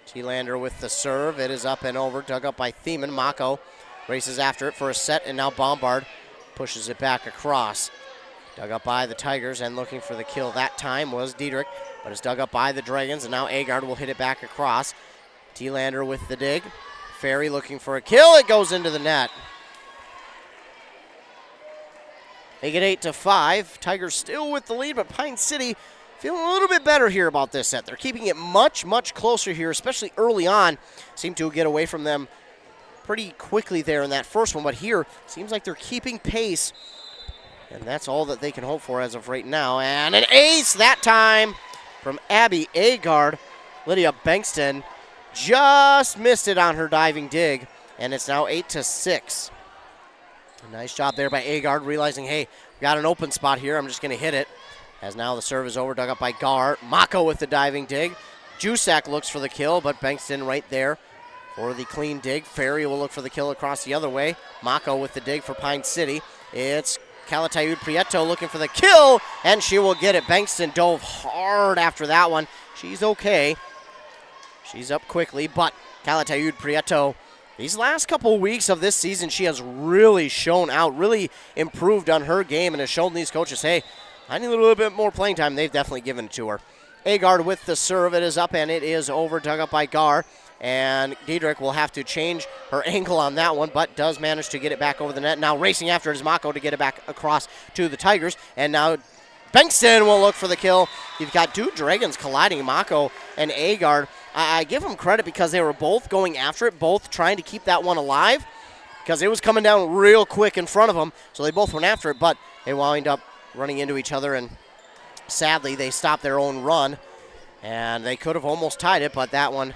T-Lander with the serve. It is up and over, dug up by Thiemann. Mako races after it for a set, and now Bombard pushes it back across. Dug up by the Tigers, and looking for the kill that time was Diedrich, but it's dug up by the Dragons, and now Agard will hit it back across. T-Lander with the dig. Ferry looking for a kill. It goes into the net. Make it 8-5. Tigers still with the lead, but Pine City feeling a little bit better here about this set. They're keeping it much closer here, especially early on. Seem to get away from them pretty quickly there in that first one, but here seems like they're keeping pace. And that's all that they can hope for as of right now. And an ace that time from Abby Agard. Lydia Bankston just missed it on her diving dig. And it's now 8-6. A nice job there by Agard, realizing, hey, we got an open spot here. I'm just going to hit it. As now the serve is over, dug up by Gar. Mako with the diving dig. Jusak looks for the kill, but Bankston right there for the clean dig. Ferry will look for the kill across the other way. Mako with the dig for Pine City. It's Calatayud Prieto looking for the kill, and she will get it. Bankston dove hard after that one. She's okay. She's up quickly, but Calatayud Prieto, these last couple weeks of this season, she has really shown out, really improved on her game, and has shown these coaches, hey, I need a little bit more playing time. They've definitely given it to her. Agard with the serve. It is up, and it is over, dug up by Gar. And Diedrich will have to change her angle on that one, but does manage to get it back over the net. Now racing after it is Mako to get it back across to the Tigers. And now Bankston will look for the kill. You've got two Dragons colliding, Mako and Agard. I give them credit because they were both going after it, both trying to keep that one alive because it was coming down real quick in front of them. So they both went after it, but they wind up running into each other, and sadly they stopped their own run. And they could have almost tied it, but that one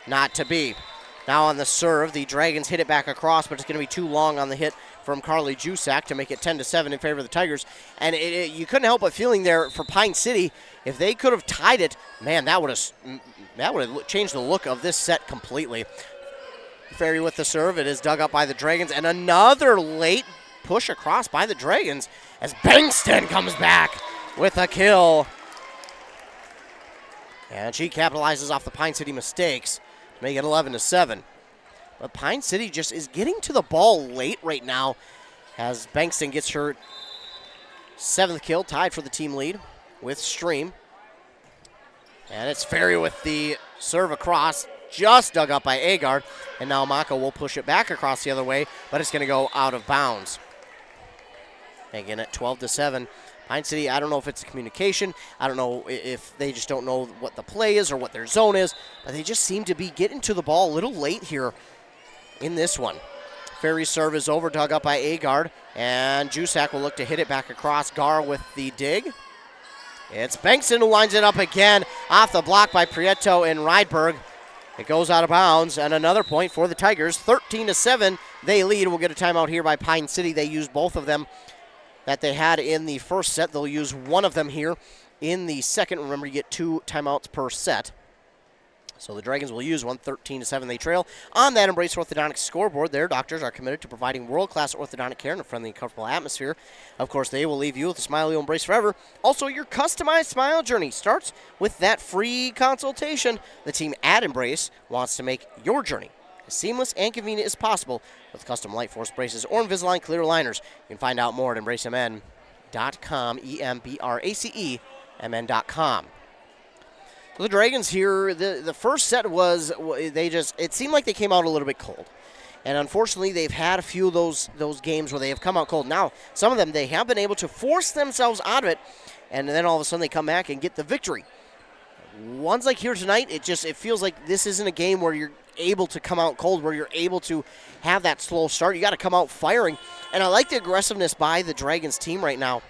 not to be. Now on the serve, the Dragons hit it back across, but it's going to be too long on the hit from Carly Jusak to make it 10-7 in favor of the Tigers. And you couldn't help but feeling there for Pine City, if they could have tied it, man, that would have changed the look of this set completely. Ferry with the serve. It is dug up by the Dragons, and another late push across by the Dragons as Bankston comes back with a kill. And she capitalizes off the Pine City mistakes to make it 11-7. But Pine City just is getting to the ball late right now as Bankston gets her 7th kill, tied for the team lead with Stream. And it's Ferry with the serve across, just dug up by Agard. And now Mako will push it back across the other way, but it's going to go out of bounds. Again at 12-7. Pine City, I don't know if it's communication. I don't know if they just don't know what the play is or what their zone is, but they just seem to be getting to the ball a little late here in this one. Ferry's serve is over, dug up by Agard, and Jusak will look to hit it back across. Gar with the dig. It's Bankston who lines it up again off the block by Prieto and Rydberg. It goes out of bounds, and another point for the Tigers. 13-7, they lead. We'll get a timeout here by Pine City. They used both of them that they had in the first set. They'll use one of them here in the second. Remember, you get 2 timeouts per set. So the Dragons will use one. 13-7, they trail. On that Embrace Orthodontics scoreboard, their doctors are committed to providing world-class orthodontic care in a friendly and comfortable atmosphere. Of course, they will leave you with a smile you'll embrace forever. Also, your customized smile journey starts with that free consultation. The team at Embrace wants to make your journey as seamless and convenient as possible with custom Light Force braces or Invisalign clear aligners. You can find out more at embracemn.com, EMBRACEMN.com. The Dragons here, the first set was, it seemed like they came out a little bit cold. And unfortunately, they've had a few of those games where they have come out cold. Now, some of them, they have been able to force themselves out of it, and then all of a sudden they come back and get the victory. Ones like here tonight, it feels like this isn't a game where you're able to come out cold, where you're able to have that slow start. You got to come out firing. And I like the aggressiveness by the Dragons team right now.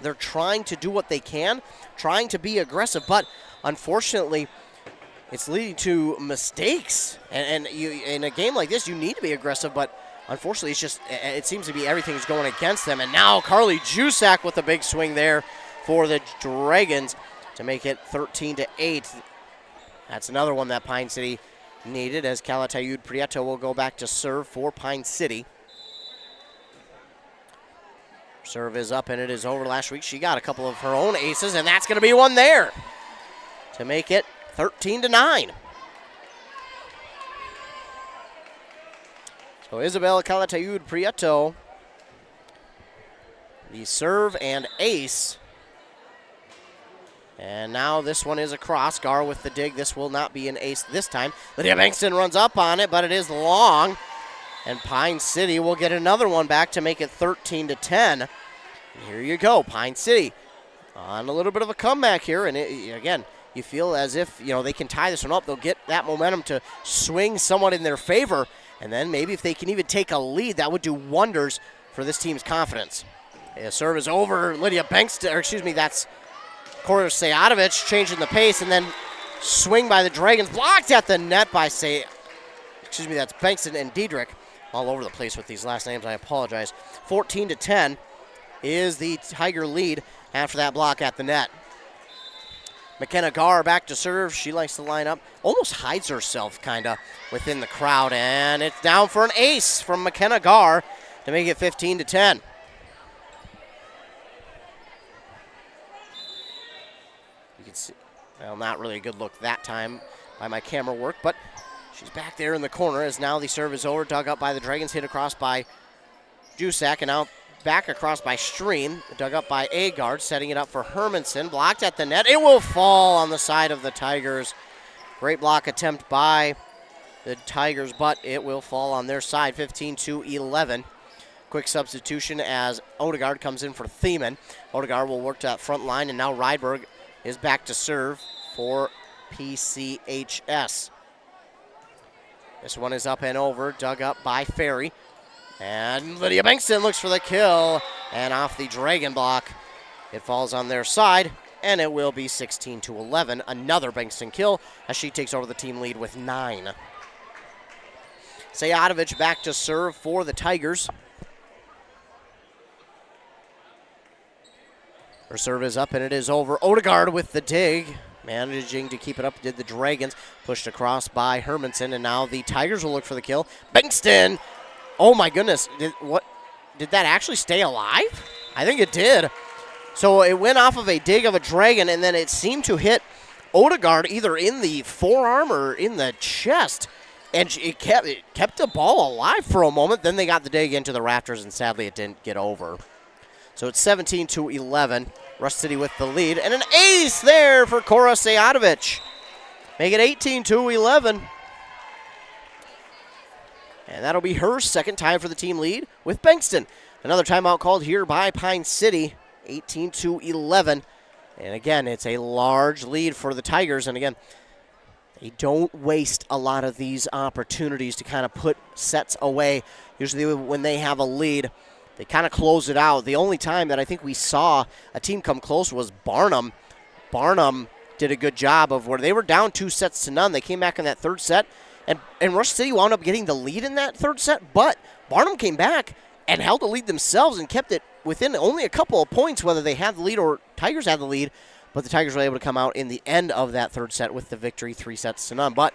They're trying to do what they can, trying to be aggressive, but unfortunately, it's leading to mistakes. And you, in a game like this, you need to be aggressive, but unfortunately, it seems to be everything's going against them. And now Carly Jusak with a big swing there for the Dragons to make it 13-8. That's another one that Pine City needed, as Calatayud Prieto will go back to serve for Pine City. Serve is up, and it is over. Last week she got a couple of her own aces, and that's going to be one there to make it 13-9. So Isabella Calatayud Prieto, the serve and ace. And now this one is across. Gar with the dig. This will not be an ace this time. Lydia Bankston runs up on it, but it is long. And Pine City will get another one back to make it 13-10. Here you go, Pine City on a little bit of a comeback here. And again, you feel as if they can tie this one up. They'll get that momentum to swing somewhat in their favor. And then maybe if they can even take a lead, that would do wonders for this team's confidence. The serve is over. Lydia Bankston, that's Cora Sejatovic changing the pace, and then swing by the Dragons. Blocked at the net by that's Bankston and Diedrich. All over the place with these last names, I apologize. 14-10 is the Tiger lead after that block at the net. McKenna Gar back to serve. She likes to line up. Almost hides herself, kind of, within the crowd. And it's down for an ace from McKenna Gar to make it 15-10. Well, not really a good look that time by my camera work, but she's back there in the corner as now the serve is over. Dug up by the Dragons, hit across by Jusak, and now back across by Stream. Dug up by Agard, setting it up for Hermanson. Blocked at the net. It will fall on the side of the Tigers. Great block attempt by the Tigers, but it will fall on their side, 15-11. Quick substitution as Odegaard comes in for Thiemann. Odegaard will work to that front line, and now Rydberg is back to serve for PCHS. This one is up and over, dug up by Ferry. And Lydia Bankston looks for the kill, and off the Dragon block, it falls on their side, and it will be 16-11. Another Bankston kill as she takes over the team lead with 9. Sayatovich back to serve for the Tigers. Her serve is up and it is over. Odegaard with the dig. Managing to keep it up did the Dragons. Pushed across by Hermanson, and now the Tigers will look for the kill. Bankston! Oh my goodness. Did that actually stay alive? I think it did. So it went off of a dig of a Dragon, and then it seemed to hit Odegaard either in the forearm or in the chest. And it kept the ball alive for a moment. Then they got the dig into the rafters, and sadly it didn't get over. So it's 17-11. Rush City with the lead. And an ace there for Cora Sayatovich. Make it 18-11. And that'll be her second time for the team lead with Bankston. Another timeout called here by Pine City. 18-11. And again, it's a large lead for the Tigers. And again, they don't waste a lot of these opportunities to kind of put sets away. Usually when they have a lead, they kind of close it out. The only time that I think we saw a team come close was Barnum. Barnum did a good job of where they were down 2-0. They came back in that third set, and Rush City wound up getting the lead in that third set, but Barnum came back and held the lead themselves and kept it within only a couple of points, whether they had the lead or Tigers had the lead, but the Tigers were able to come out in the end of that third set with the victory, 3-0. But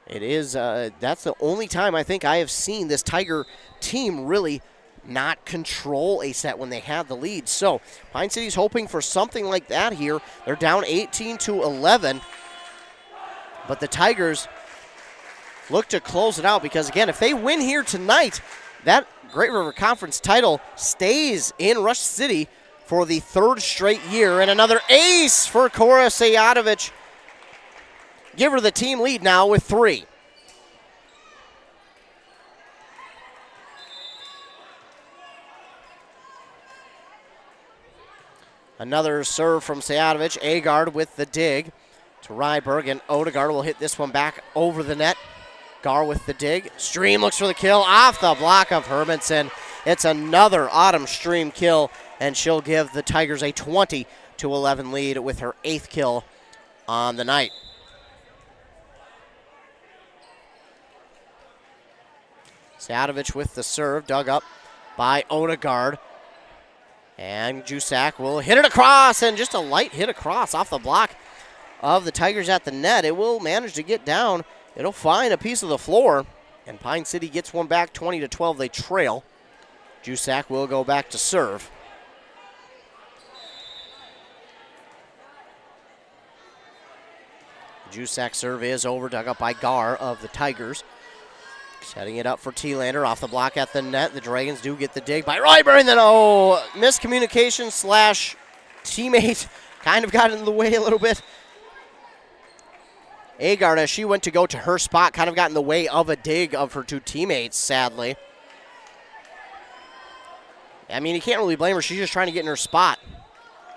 it is, that's the only time I think I have seen this Tiger team really not control a set when they had the lead. So Pine City's hoping for something like that here. They're down 18-11, but the Tigers look to close it out because, again, if they win here tonight, that Great River Conference title stays in Rush City for the third straight year. And another ace for Cora Sayatovich. Give her the team lead now with 3. Another serve from Sayatovich. Agard with the dig to Rydberg, and Odegaard will hit this one back over the net. Gar with the dig. Stream looks for the kill off the block of Hermanson. It's another Autumn Stream kill, and she'll give the Tigers a 20-11 lead with her 8th kill on the night. Sayatovich with the serve, dug up by Odegaard. And Jusak will hit it across, and just a light hit across off the block of the Tigers at the net. It will manage to get down. It'll find a piece of the floor, and Pine City gets one back, 20-12. They trail. Jusak will go back to serve. Jusak serve is over, dug up by Gar of the Tigers. Setting it up for T-Lander off the block at the net. The Dragons do get the dig by Ryburn, and then, miscommunication / teammate kind of got in the way a little bit. Agard, as she went to go to her spot, kind of got in the way of a dig of her 2 teammates, sadly. I mean, you can't really blame her. She's just trying to get in her spot.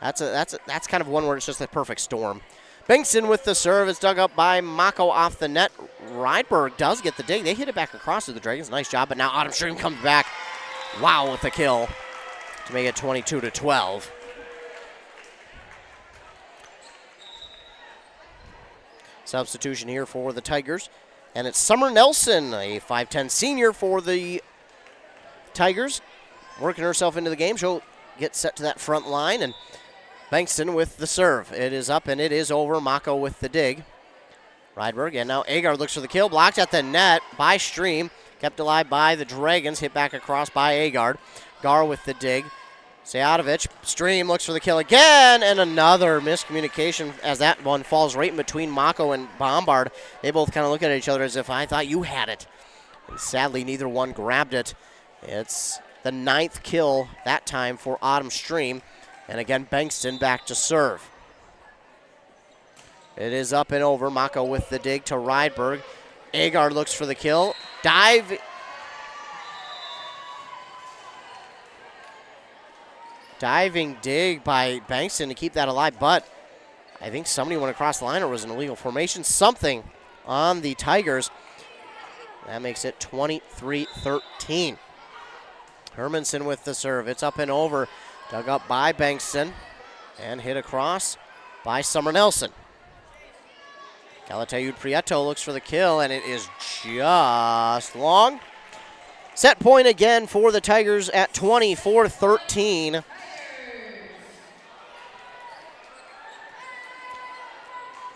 That's kind of one where it's just a perfect storm. Bankston with the serve. It's dug up by Mako off the net. Rydberg does get the dig. They hit it back across to the Dragons. Nice job, but now Autumn Stream comes back. Wow, with the kill to make it 22-12. Substitution here for the Tigers. And it's Summer Nelson, a 5'10 senior for the Tigers. Working herself into the game. She'll get set to that front line, and Bankston with the serve. It is up and it is over. Mako with the dig. Rydberg, and now Agard looks for the kill. Blocked at the net by Stream. Kept alive by the Dragons. Hit back across by Agard. Gar with the dig. Sejatovic, Stream looks for the kill again, and another miscommunication as that one falls right in between Mako and Bombard. They both kind of look at each other as if I thought you had it. And sadly, neither one grabbed it. It's the 9th kill that time for Autumn Stream. And again, Bankston back to serve. It is up and over. Mako with the dig to Rydberg. Agard looks for the kill. Diving dig by Bankston to keep that alive, but I think somebody went across the line or was an illegal formation. Something on the Tigers. That makes it 23-13. Hermanson with the serve. It's up and over. Dug up by Bankston and hit across by Summer Nelson. Calatayud Prieto looks for the kill, and it is just long. Set point again for the Tigers at 24-13.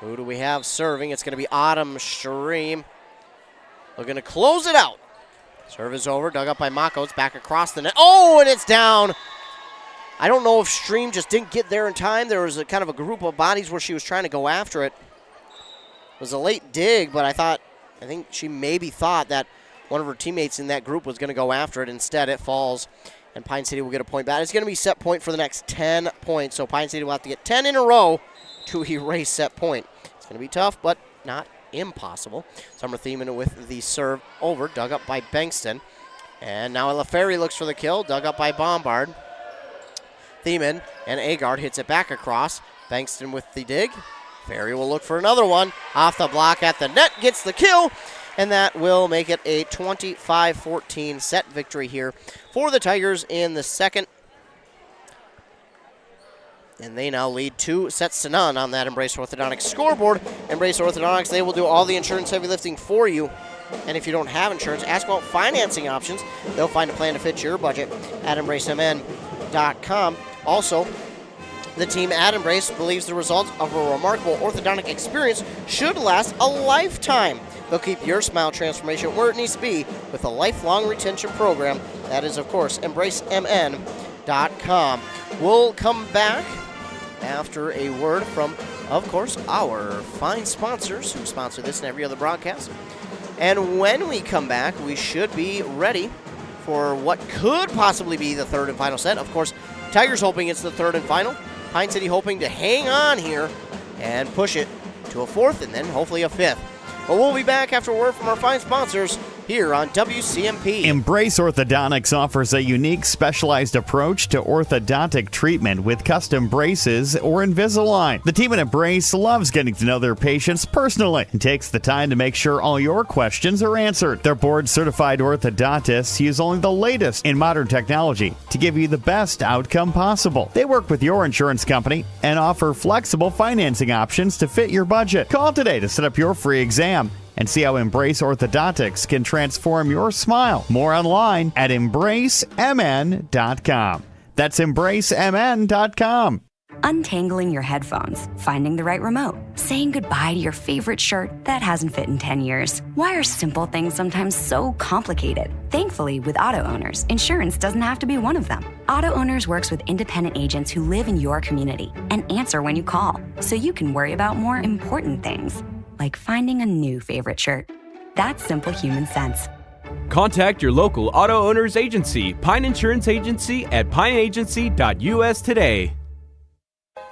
Who do we have serving? It's going to be Autumn Stream. Looking to close it out. Serve is over. Dug up by Mako. It's back across the net. Oh, and it's down. I don't know if Stream just didn't get there in time. There was a kind of a group of bodies where she was trying to go after it. It was a late dig, but I think she maybe thought that one of her teammates in that group was going to go after it. Instead, it falls, and Pine City will get a point back. It's going to be set point for the next 10 points, so Pine City will have to get 10 in a row to erase set point. It's going to be tough, but not impossible. Summer Thiemann with the serve over, dug up by Bankston. And now LaFerry looks for the kill, dug up by Bombard. Thiemann and Agard hits it back across. Bankston with the dig. Ferry will look for another one. Off the block at the net, gets the kill. And that will make it a 25-14 set victory here for the Tigers in the second. And they now lead 2-0 on that Embrace Orthodontics scoreboard. Embrace Orthodontics, they will do all the insurance heavy lifting for you. And if you don't have insurance, ask about financing options. They'll find a plan to fit your budget at EmbraceMN.com. Also, the team at Embrace believes the results of a remarkable orthodontic experience should last a lifetime. They'll keep your smile transformation where it needs to be with a lifelong retention program. That is, of course, EmbraceMN.com. We'll come back after a word from, of course, our fine sponsors who sponsor this and every other broadcast. And when we come back, we should be ready for what could possibly be the third and final set. Of course, Tigers hoping it's the third and final. Pine City hoping to hang on here and push it to a fourth and then hopefully a fifth. But we'll be back after a word from our fine sponsors here on WCMP. Embrace Orthodontics offers a unique specialized approach to orthodontic treatment with custom braces or Invisalign. The team at Embrace loves getting to know their patients personally and takes the time to make sure all your questions are answered. Their board-certified orthodontists use only the latest in modern technology to give you the best outcome possible. They work with your insurance company and offer flexible financing options to fit your budget. Call today to set up your free exam and see how Embrace Orthodontics can transform your smile. More online at EmbraceMN.com. That's EmbraceMN.com. Untangling your headphones, finding the right remote, saying goodbye to your favorite shirt that hasn't fit in 10 years. Why are simple things sometimes so complicated? Thankfully, with Auto Owners, insurance doesn't have to be one of them. Auto Owners works with independent agents who live in your community and answer when you call, so you can worry about more important things, like finding a new favorite shirt. That's simple human sense. Contact your local Auto Owners Agency, Pine Insurance Agency at pineagency.us today.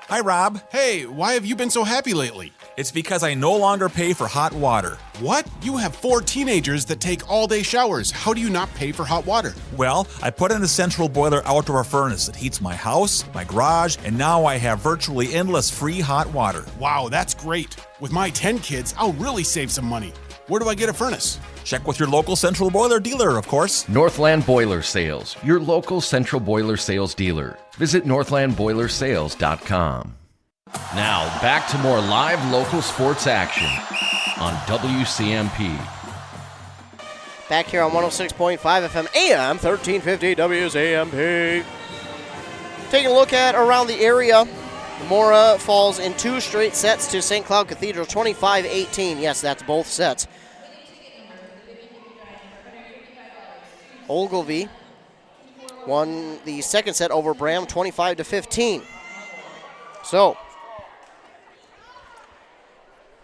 Hi, Rob. Hey, why have you been so happy lately? It's because I no longer pay for hot water. What? You have 4 teenagers that take all-day showers. How do you not pay for hot water? Well, I put in a central boiler outdoor furnace that heats my house, my garage, and now I have virtually endless free hot water. Wow, that's great. With my 10 kids, I'll really save some money. Where do I get a furnace? Check with your local central boiler dealer, of course. Northland Boiler Sales, your local central boiler sales dealer. Visit northlandboilersales.com. Now, back to more live local sports action on WCMP. Back here on 106.5 FM AM 1350 WCMP. Taking a look at around the area, Mora falls in 2 straight sets to St. Cloud Cathedral, 25-18. Yes, that's both sets. Ogilvie won the second set over Bram 25-15. So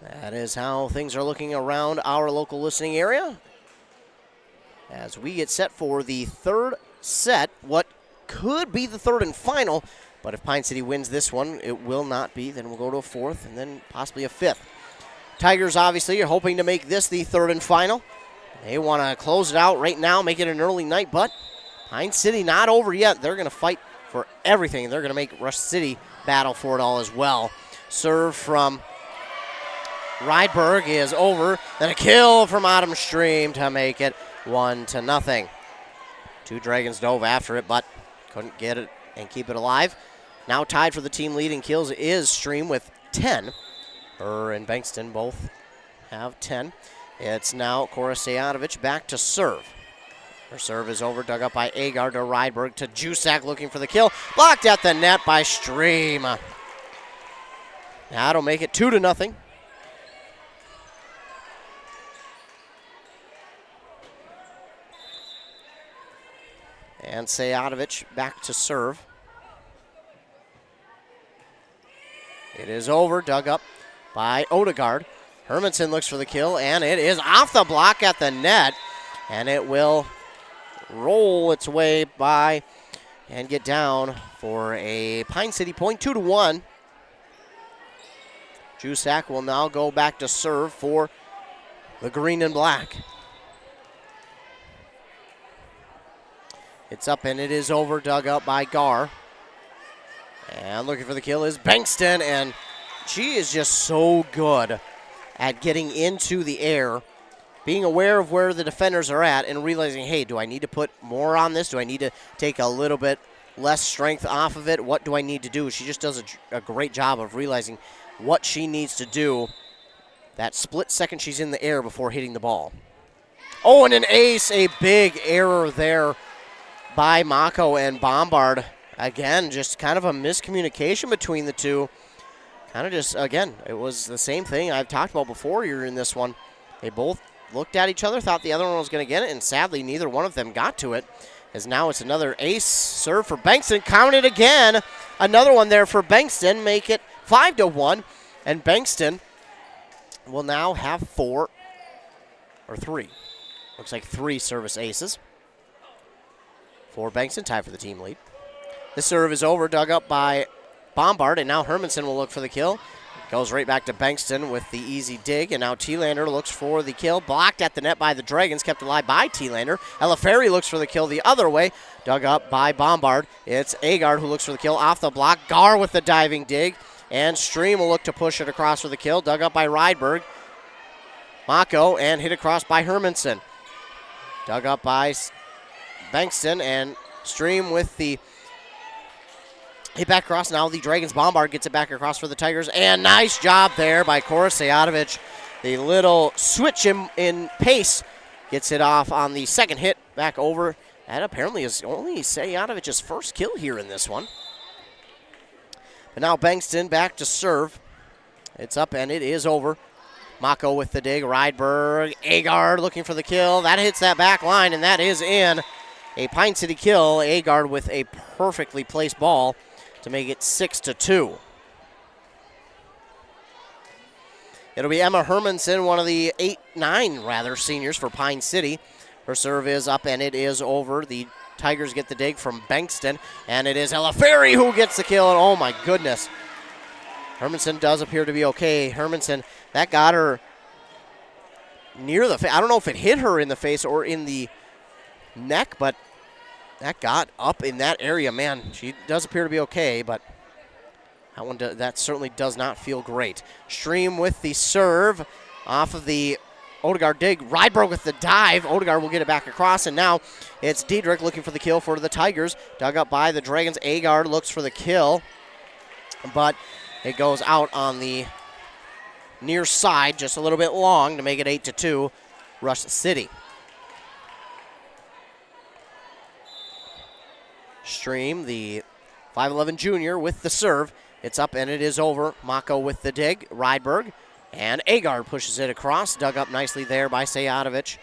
that is how things are looking around our local listening area as we get set for the third set, what could be the third and final, but if Pine City wins this one, it will not be. Then we'll go to a fourth and then possibly a fifth. Tigers obviously are hoping to make this the third and final. They want to close it out right now, make it an early night, but Pine City not over yet. They're going to fight for everything. They're going to make Rush City battle for it all as well. Serve from Rydberg is over. Then a kill from Autumn Stream to make it 1-0. Two Dragons dove after it, but couldn't get it and keep it alive. Now tied for the team lead in kills is Stream with 10. Burr and Bankston both have 10. It's now Cora Sejanovic back to serve. Her serve is over, dug up by Agar to Rydberg to Jusak looking for the kill. Blocked at the net by Stream. That'll make it 2-0. And Sejanovic back to serve. It is over, dug up by Odegaard. Hermanson looks for the kill, and it is off the block at the net. And it will roll its way by and get down for a Pine City point, 2-1. Jusak will now go back to serve for the green and black. It's up and it is over, dug up by Gar. And looking for the kill is Bankston, and she is just so good at getting into the air, being aware of where the defenders are at and realizing, hey, do I need to put more on this? Do I need to take a little bit less strength off of it? What do I need to do? She just does a great job of realizing what she needs to do that split second she's in the air before hitting the ball. Oh, and an ace, a big error there by Mako and Bombard. Again, just kind of a miscommunication between the two. Kind of just, again, it was the same thing I've talked about before here in this one. They both looked at each other, thought the other one was going to get it, and sadly neither one of them got to it. As now it's another ace serve for Bankston. Counted again. Another one there for Bankston. Make it 5-1. And Bankston will now have three. Looks like 3 service aces for Bankston, tied for the team lead. The serve is over, dug up by Bombard, and now Hermanson will look for the kill. Goes right back to Bankston with the easy dig, and now T-Lander looks for the kill. Blocked at the net by the Dragons, kept alive by T-Lander. Eleferi looks for the kill the other way, dug up by Bombard. It's Agard who looks for the kill off the block. Gar with the diving dig, and Stream will look to push it across for the kill. Dug up by Rydberg. Mako, and hit across by Hermanson. Dug up by Bankston, and Stream with the hit back across. Now the Dragons Bombard gets it back across for the Tigers. And nice job there by Cora Sejanovic. The little switch in pace gets it off on the second hit back over. That apparently is only Sejanovic's first kill here in this one. But now Bankston back to serve. It's up and it is over. Mako with the dig. Rydberg. Agard looking for the kill. That hits that back line, and that is in. A Pine City kill. Agard with a perfectly placed ball to make it 6-2. It'll be Emma Hermanson, one of the 8-9 seniors for Pine City. Her serve is up and it is over. The Tigers get the dig from Bankston, and it is Eleferi who gets the kill, and oh my goodness. Hermanson does appear to be okay. Hermanson, that got her near the face. I don't know if it hit her in the face or in the neck, but that got up in that area. Man, she does appear to be okay, but that certainly does not feel great. Stream with the serve off of the Odegaard dig. Rydberg with the dive. Odegaard will get it back across, and now it's Diedrich looking for the kill for the Tigers. Dug up by the Dragons. Agard looks for the kill, but it goes out on the near side, just a little bit long to make it 8-2, Rush City. Stream, the 5'11 junior, with the serve. It's up and it is over. Mako with the dig. Rydberg. And Agard pushes it across. Dug up nicely there by Sejanovic.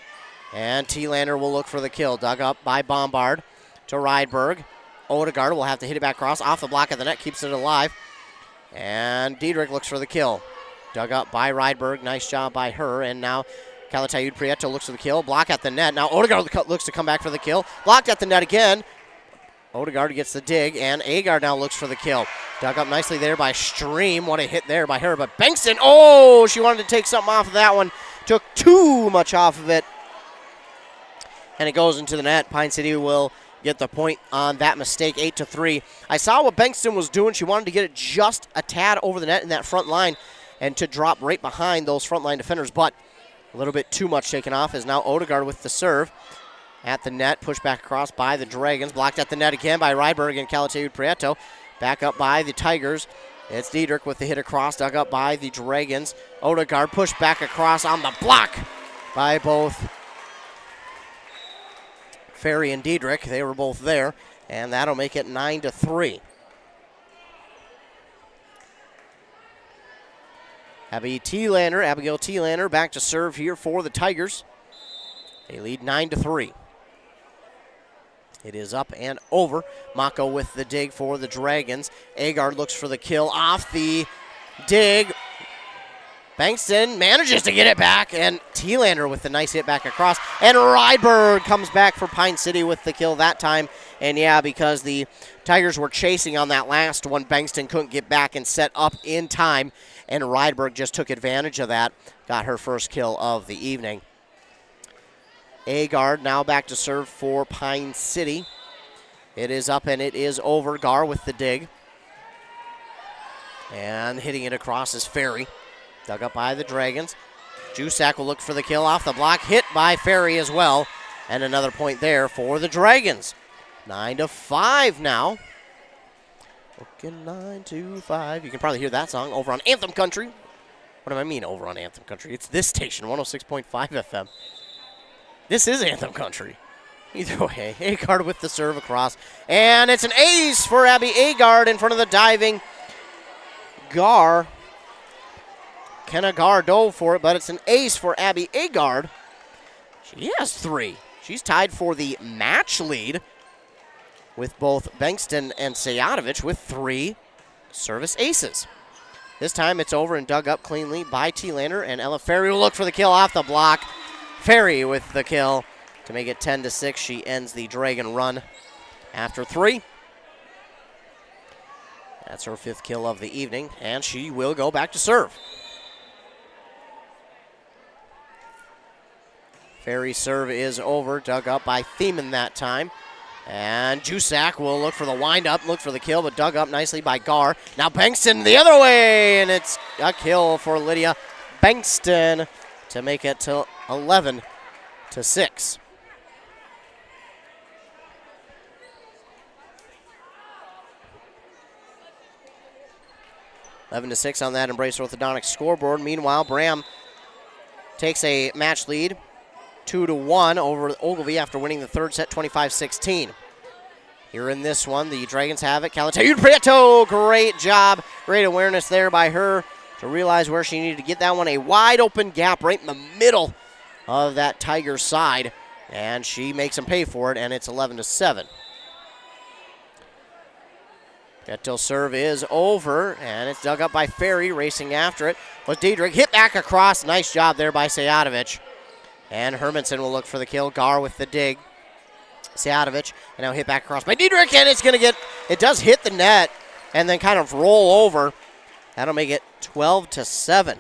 And T-Lander will look for the kill. Dug up by Bombard. to Rydberg. Odegaard will have to hit it back across, off the block of the net, keeps it alive. And Diedrich looks for the kill. Dug up by Rydberg, nice job by her, and now Calatayud Prieto looks for the kill, block at the net. Now Odegaard looks to come back for the kill, blocked at the net again. Odegaard gets the dig, and Agard now looks for the kill. Dug up nicely there by Stream. What a hit there by her, but Bankston, oh, she wanted to take something off of that one. Took too much off of it. And it goes into the net. Pine City will get the point on that mistake, 8-3. I saw what Bankston was doing. She wanted to get it just a tad over the net in that front line and to drop right behind those front line defenders, but a little bit too much taken off, as now Odegaard with the serve. At the net, pushed back across by the Dragons. Blocked at the net again by Rydberg and Calatayud Prieto. Back up by the Tigers. It's Diedrich with the hit across, dug up by the Dragons. Odegaard pushed back across on the block by both Ferry and Diedrich. They were both there, and that'll make it 9-3. Abigail Thielander back to serve here for the Tigers. They lead 9-3. It is up and over. Mako with the dig for the Dragons. Agard looks for the kill off the dig. Bankston manages to get it back, and Thielander with the nice hit back across. And Rydberg comes back for Pine City with the kill that time. And yeah, because the Tigers were chasing on that last one, Bankston couldn't get back and set up in time. And Rydberg just took advantage of that. Got her first kill of the evening. Agard now back to serve for Pine City. It is up and it is over. Gar with the dig. And hitting it across is Ferry. Dug up by the Dragons. Jusak will look for the kill off the block. Hit by Ferry as well. And another point there for the Dragons. 9-5 now. Looking 9-5. You can probably hear that song over on Anthem Country. What do I mean over on Anthem Country? It's this station, 106.5 FM. This is Anthem Country. Either way, Agard with the serve across. And it's an ace for Abby Agard in front of the diving Gar. Kenna Gar dove for it, but it's an ace for Abby Agard. She has 3. She's tied for the match lead with both Bankston and Sejatovic with 3 service aces. This time it's over and dug up cleanly by Thielander, and Ella Ferry will look for the kill off the block. Ferry with the kill to make it 10-6. She ends the Dragon run after 3. That's her 5th kill of the evening, and she will go back to serve. Ferry's serve is over, dug up by Thiemann that time. And Jusak will look for the windup, look for the kill, but dug up nicely by Gar. Now Bankston the other way, and it's a kill for Lydia Bankston to make it to 11-6. On that Embrace Orthodontics scoreboard. Meanwhile, Bram takes a match lead, 2-1 over Ogilvie after winning the third set, 25-16. Here in this one, the Dragons have it. Calatayud Prieto, great job, great awareness there by her to realize where she needed to get that one. A wide open gap right in the middle of that Tiger side, and she makes them pay for it, and it's 11-7. Prieto serve is over, and it's dug up by Ferry, racing after it. With Diedrich, hit back across. Nice job there by Sejatovic. And Hermanson will look for the kill. Gar with the dig. Sejatovic, and now hit back across by Diedrich, and it's going to it does hit the net and then kind of roll over. That'll make it 12-7.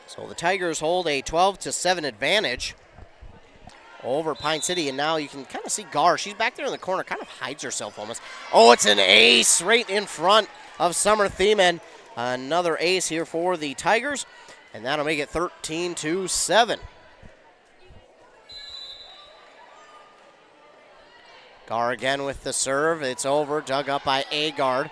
So the Tigers hold a 12-7 advantage over Pine City, and now you can kind of see Gar. She's back there in the corner, kind of hides herself almost. Oh, it's an ace right in front of Summer Thiemann. Another ace here for the Tigers, and that'll make it 13-7. Gar again with the serve. It's over, dug up by Agard.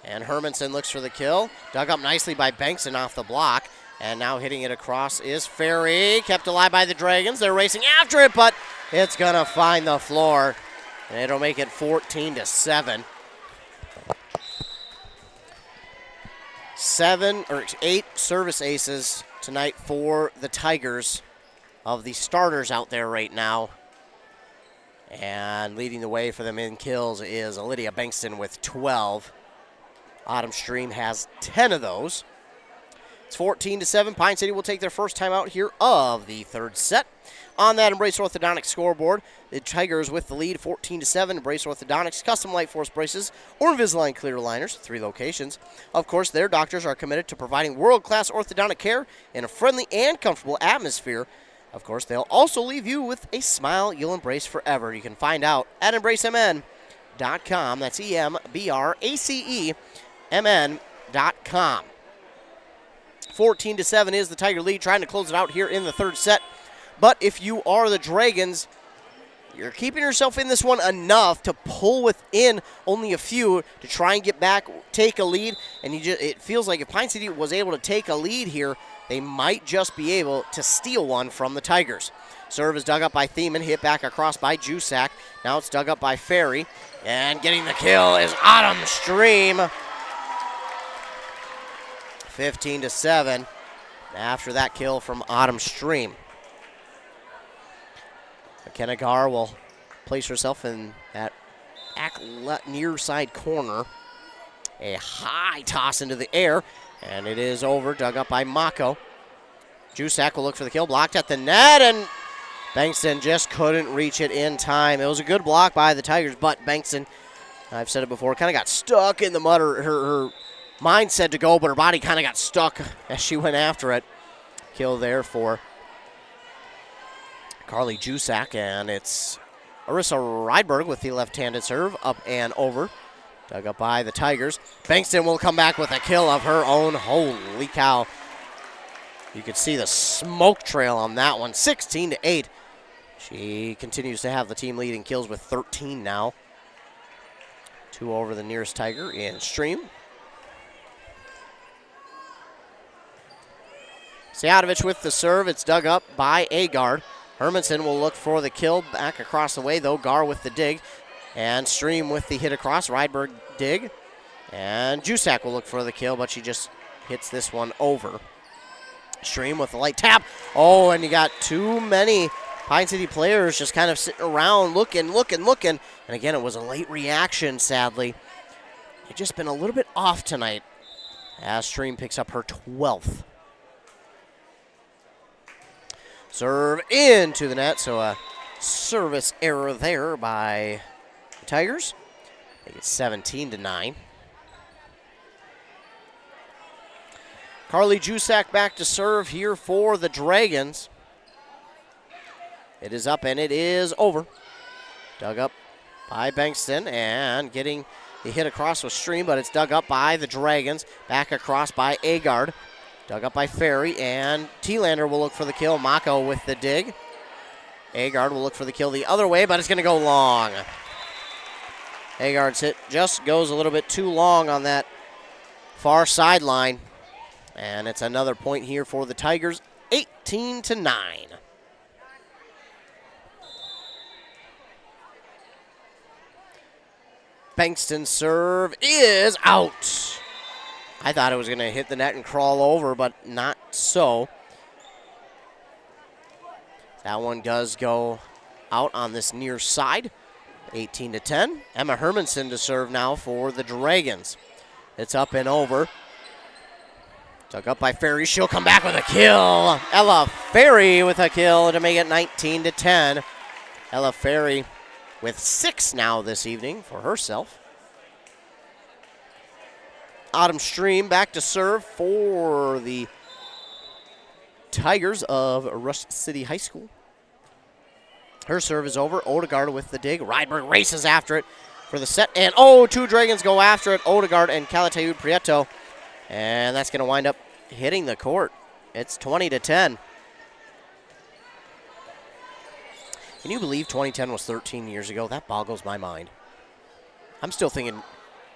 And Hermanson looks for the kill. Dug up nicely by Bankson off the block. And now hitting it across is Ferry. Kept alive by the Dragons. They're racing after it, but it's going to find the floor. And it'll make it 14-7. 8 service aces tonight for the Tigers of the starters out there right now. And leading the way for them in kills is Lydia Bankston with 12. Autumn Stream has 10 of those. It's 14-7. Pine City will take their first time out here of the third set. On that Embrace Orthodontics scoreboard, the Tigers with the lead, 14-7. Embrace Orthodontics, custom light force braces, or Invisalign clear aligners, 3 locations. Of course, their doctors are committed to providing world-class orthodontic care in a friendly and comfortable atmosphere. Of course, they'll also leave you with a smile you'll embrace forever. You can find out at embracemn.com. That's EMBRACEMN.com. 14-7 is the Tiger lead, trying to close it out here in the third set. But if you are the Dragons, you're keeping yourself in this one enough to pull within only a few to try and get back, take a lead. And it feels like if Pine City was able to take a lead here, they might just be able to steal one from the Tigers. Serve is dug up by Thiemann, hit back across by Jusak. Now it's dug up by Ferry. And getting the kill is Autumn Stream. 15-7 after that kill from Autumn Stream. McKenna Garr will place herself in that near side corner. A high toss into the air, and it is over, dug up by Mako. Jusak will look for the kill, blocked at the net, and Bankston just couldn't reach it in time. It was a good block by the Tigers, but Bankston, I've said it before, kind of got stuck in the mud. Her mind said to go, but her body kind of got stuck as she went after it. Kill there for Carly Jusak, and it's Arissa Rydberg with the left-handed serve, up and over. Dug up by the Tigers. Bankston will come back with a kill of her own. Holy cow. You could see the smoke trail on that one. 16-8. She continues to have the team lead in kills with 13 now. 2 over the nearest Tiger in Stream. Sejatovic with the serve. It's dug up by Agard. Hermanson will look for the kill back across the way, though. Garr with the dig. And Stream with the hit across. Rydberg dig. And Jusak will look for the kill, but she just hits this one over. Stream with the light tap. Oh, and you got too many Pine City players just kind of sitting around looking. And again, it was a late reaction, sadly. They've just been a little bit off tonight as Stream picks up her 12th. Serve into the net, so a service error there by the Tigers. I think it's 17-9. Carly Jusak back to serve here for the Dragons. It is up and it is over. Dug up by Bankston and getting the hit across with Stream, but it's dug up by the Dragons. Back across by Agard. Dug up by Ferry, and T-Lander will look for the kill. Mako with the dig. Agard will look for the kill the other way, but it's going to go long. Agard's hit just goes a little bit too long on that far sideline. And it's another point here for the Tigers, 18-9. Bankston's serve is out. I thought it was going to hit the net and crawl over, but not so. That one does go out on this near side, 18-10. Emma Hermanson to serve now for the Dragons. It's up and over. Dug up by Ferry. She'll come back with a kill. Ella Ferry with a kill to make it 19-10. Ella Ferry with 6 now this evening for herself. Autumn Stream back to serve for the Tigers of Rush City High School. Her serve is over. Odegaard with the dig. Rydberg races after it for the set. And, 2 Dragons go after it. Odegaard and Calatayud Prieto. And that's going to wind up hitting the court. It's 20-10. Can you believe 2010 was 13 years ago? That boggles my mind. I'm still thinking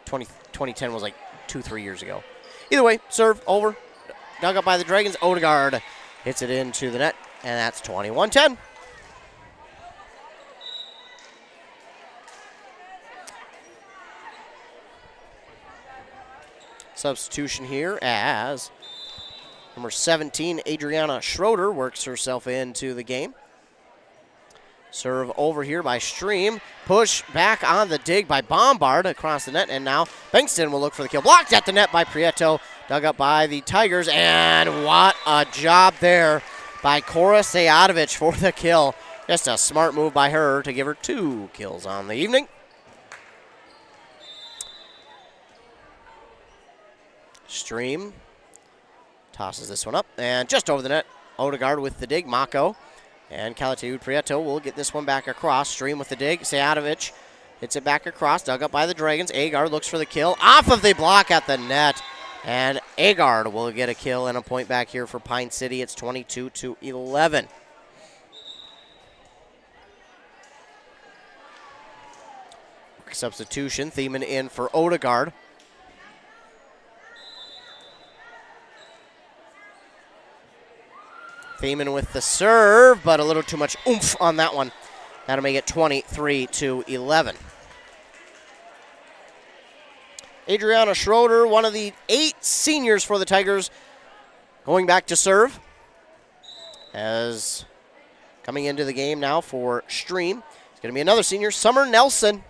2010 was like 2-3 years ago. Either way, serve over. Dug up by the Dragons. Odegaard hits it into the net, and that's 21-10. Substitution here as Number 17, Adriana Schroeder, works herself into the game. Serve over here by Stream. Push back on the dig by Bombard across the net. And now Bankston will look for the kill. Blocked at the net by Prieto. Dug up by the Tigers. And what a job there by Cora Sejadovic for the kill. Just a smart move by her to give her 2 kills on the evening. Stream tosses this one up. And just over the net, Odegaard with the dig. Mako. And Calatayud Prieto will get this one back across. Stream with the dig. Sejadovic hits it back across. Dug up by the Dragons. Agard looks for the kill. Off of the block at the net. And Agard will get a kill and a point back here for Pine City. It's 22-11. Substitution. Thiemann in for Odegaard. Thiemann with the serve, but a little too much oomph on that one. That'll make it 23-11. Adriana Schroeder, one of the 8 seniors for the Tigers, going back to serve. As coming into the game now for Stream, it's going to be another senior, Summer Nelson.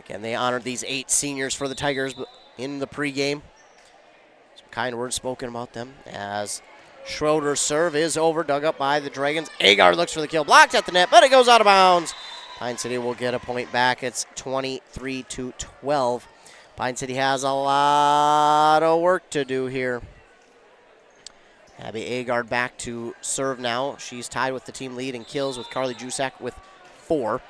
Again, they honored these 8 seniors for the Tigers in the pregame. Some kind words spoken about them as Schroeder's serve is over, dug up by the Dragons. Agard looks for the kill, blocked at the net, but it goes out of bounds. Pine City will get a point back. It's 23-12. Pine City has a lot of work to do here. Abby Agard back to serve now. She's tied with the team lead in kills with Carly Jusak with 4.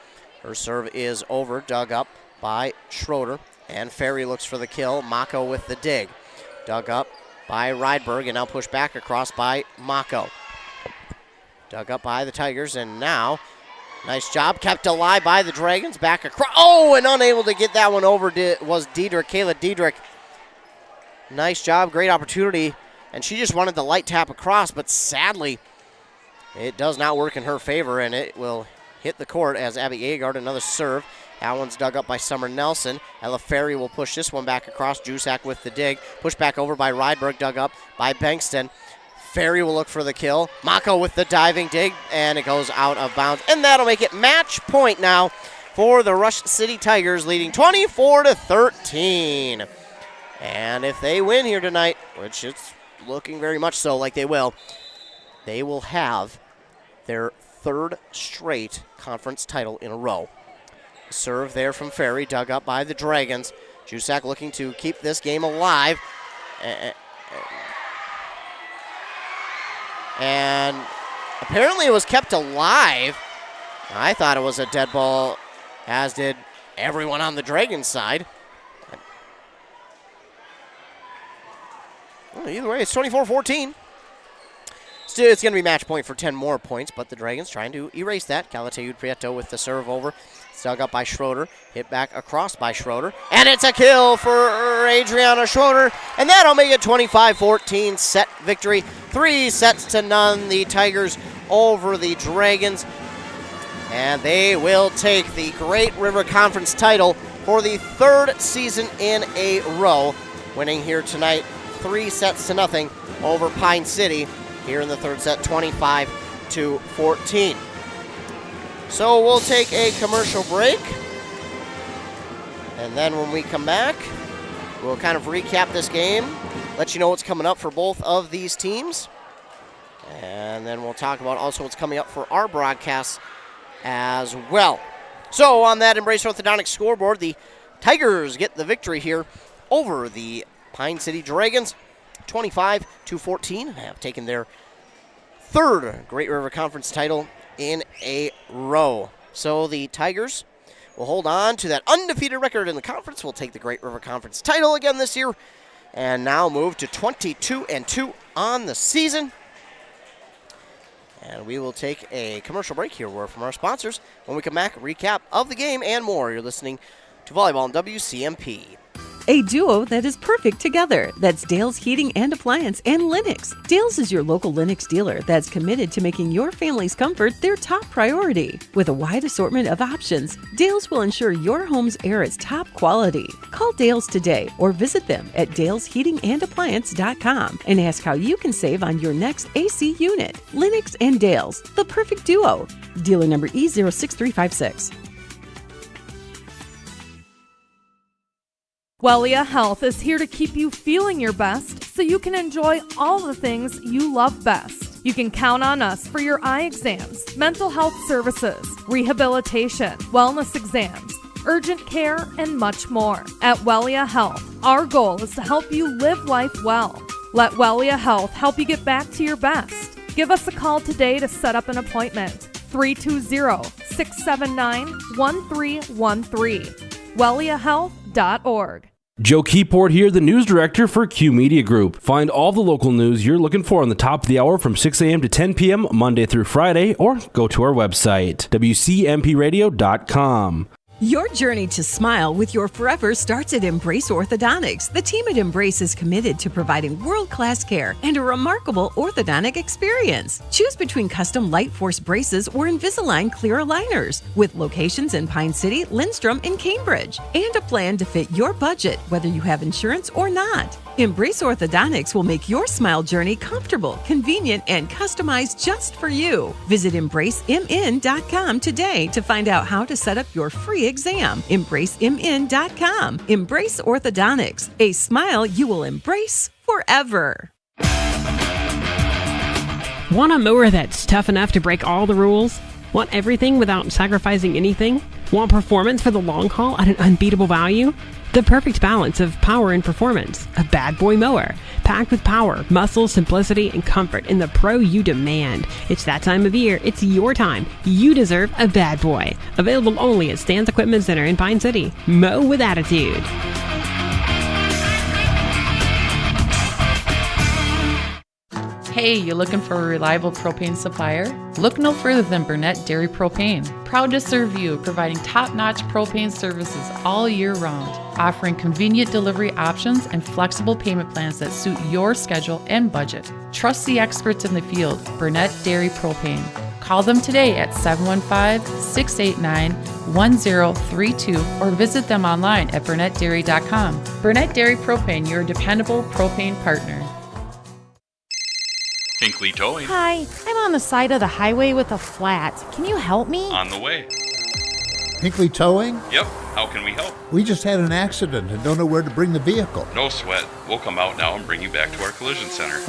Her serve is over, dug up by Schroeder. And Ferry looks for the kill. Mako with the dig. Dug up by Rydberg and now pushed back across by Mako. Dug up by the Tigers and now nice job kept alive by the Dragons. Back across. Oh, and unable to get that one over was Diedrich, Kayla Diedrich. Nice job, great opportunity. And she just wanted the light tap across, but sadly it does not work in her favor and it will hit the court as Abby Agard, another serve. That one's dug up by Summer Nelson. Ella Ferry will push this one back across. Jusak with the dig. Pushed back over by Rydberg, dug up by Bankston. Ferry will look for the kill. Mako with the diving dig, and it goes out of bounds. And that'll make it match point now for the Rush City Tigers, leading 24-13. And if they win here tonight, which it's looking very much so like they will have their 3rd straight conference title in a row. Serve there from Ferry, dug up by the Dragons. Jusak looking to keep this game alive. And apparently it was kept alive. I thought it was a dead ball, as did everyone on the Dragons side. Well, either way, it's 24-14. Still, it's going to be match point for 10 more points, but the Dragons trying to erase that. Calatayud Prieto with the serve over. It's dug up by Schroeder. Hit back across by Schroeder. And it's a kill for Adriana Schroeder. And that'll make it 25-14 set victory. 3-0. The Tigers over the Dragons. And they will take the Great River Conference title for the 3rd season in a row. Winning here tonight 3-0 over Pine City. Here in the 3rd set, 25-14. So we'll take a commercial break. And then when we come back, we'll kind of recap this game, let you know what's coming up for both of these teams. And then we'll talk about also what's coming up for our broadcasts as well. So on that Embrace Orthodontics scoreboard, the Tigers get the victory here over the Pine City Dragons. 25-14, have taken their 3rd Great River Conference title in a row. So the Tigers will hold on to that undefeated record in the conference. Will take the Great River Conference title again this year, and now move to 22-2 on the season. And we will take a commercial break here. Word from our sponsors. When we come back, recap of the game and more. You're listening to Volleyball on WCMP. a duo that is perfect together. That's Dale's Heating and Appliance and Lennox. Dale's is your local Lennox dealer that's committed to making your family's comfort their top priority. With a wide assortment of options, Dale's will ensure your home's air is top quality. Call Dale's today or visit them at dalesheatingandappliance.com and ask how you can save on your next AC unit. Lennox and Dale's, the perfect duo. Dealer number E06356. Wellia Health is here to keep you feeling your best so you can enjoy all the things you love best. You can count on us for your eye exams, mental health services, rehabilitation, wellness exams, urgent care, and much more. At Wellia Health, our goal is to help you live life well. Let Wellia Health help you get back to your best. Give us a call today to set up an appointment. 320-679-1313. WelliaHealth.org. Joe Keyport here, the news director for Q Media Group. Find all the local news you're looking for on the top of the hour from 6 a.m. to 10 p.m. Monday through Friday, or go to our website, wcmpradio.com. Your journey to smile with your forever starts at Embrace Orthodontics. The team at Embrace is committed to providing world-class care and a remarkable orthodontic experience. Choose between custom Light Force braces or Invisalign clear aligners, with locations in Pine City, Lindstrom, and Cambridge, and a plan to fit your budget, whether you have insurance or not. Embrace Orthodontics will make your smile journey comfortable, convenient, and customized just for you. Visit EmbraceMN.com today to find out how to set up your free exam. EmbraceMN.com. Embrace Orthodontics, a smile you will embrace forever. Want a mower that's tough enough to break all the rules? Want everything without sacrificing anything? Want performance for the long haul at an unbeatable value? The perfect balance of power and performance. A bad boy mower, packed with power, muscle, simplicity, and comfort in the pro you demand. It's that time of year. It's your time. You deserve a bad boy. Available only at Stan's Equipment Center in Pine City. Mow with attitude. Hey, you looking for a reliable propane supplier? Look no further than Burnett Dairy Propane. Proud to serve you, providing top-notch propane services all year round, offering convenient delivery options and flexible payment plans that suit your schedule and budget. Trust the experts in the field, Burnett Dairy Propane. Call them today at 715-689-1032 or visit them online at burnettdairy.com. Burnett Dairy Propane, your dependable propane partner. Hinkley Towing. Hi, I'm on the side of the highway with a flat. Can you help me? On the way. Hinkley Towing? Yep. How can we help? We just had an accident and don't know where to bring the vehicle. No sweat. We'll come out now and bring you back to our collision center.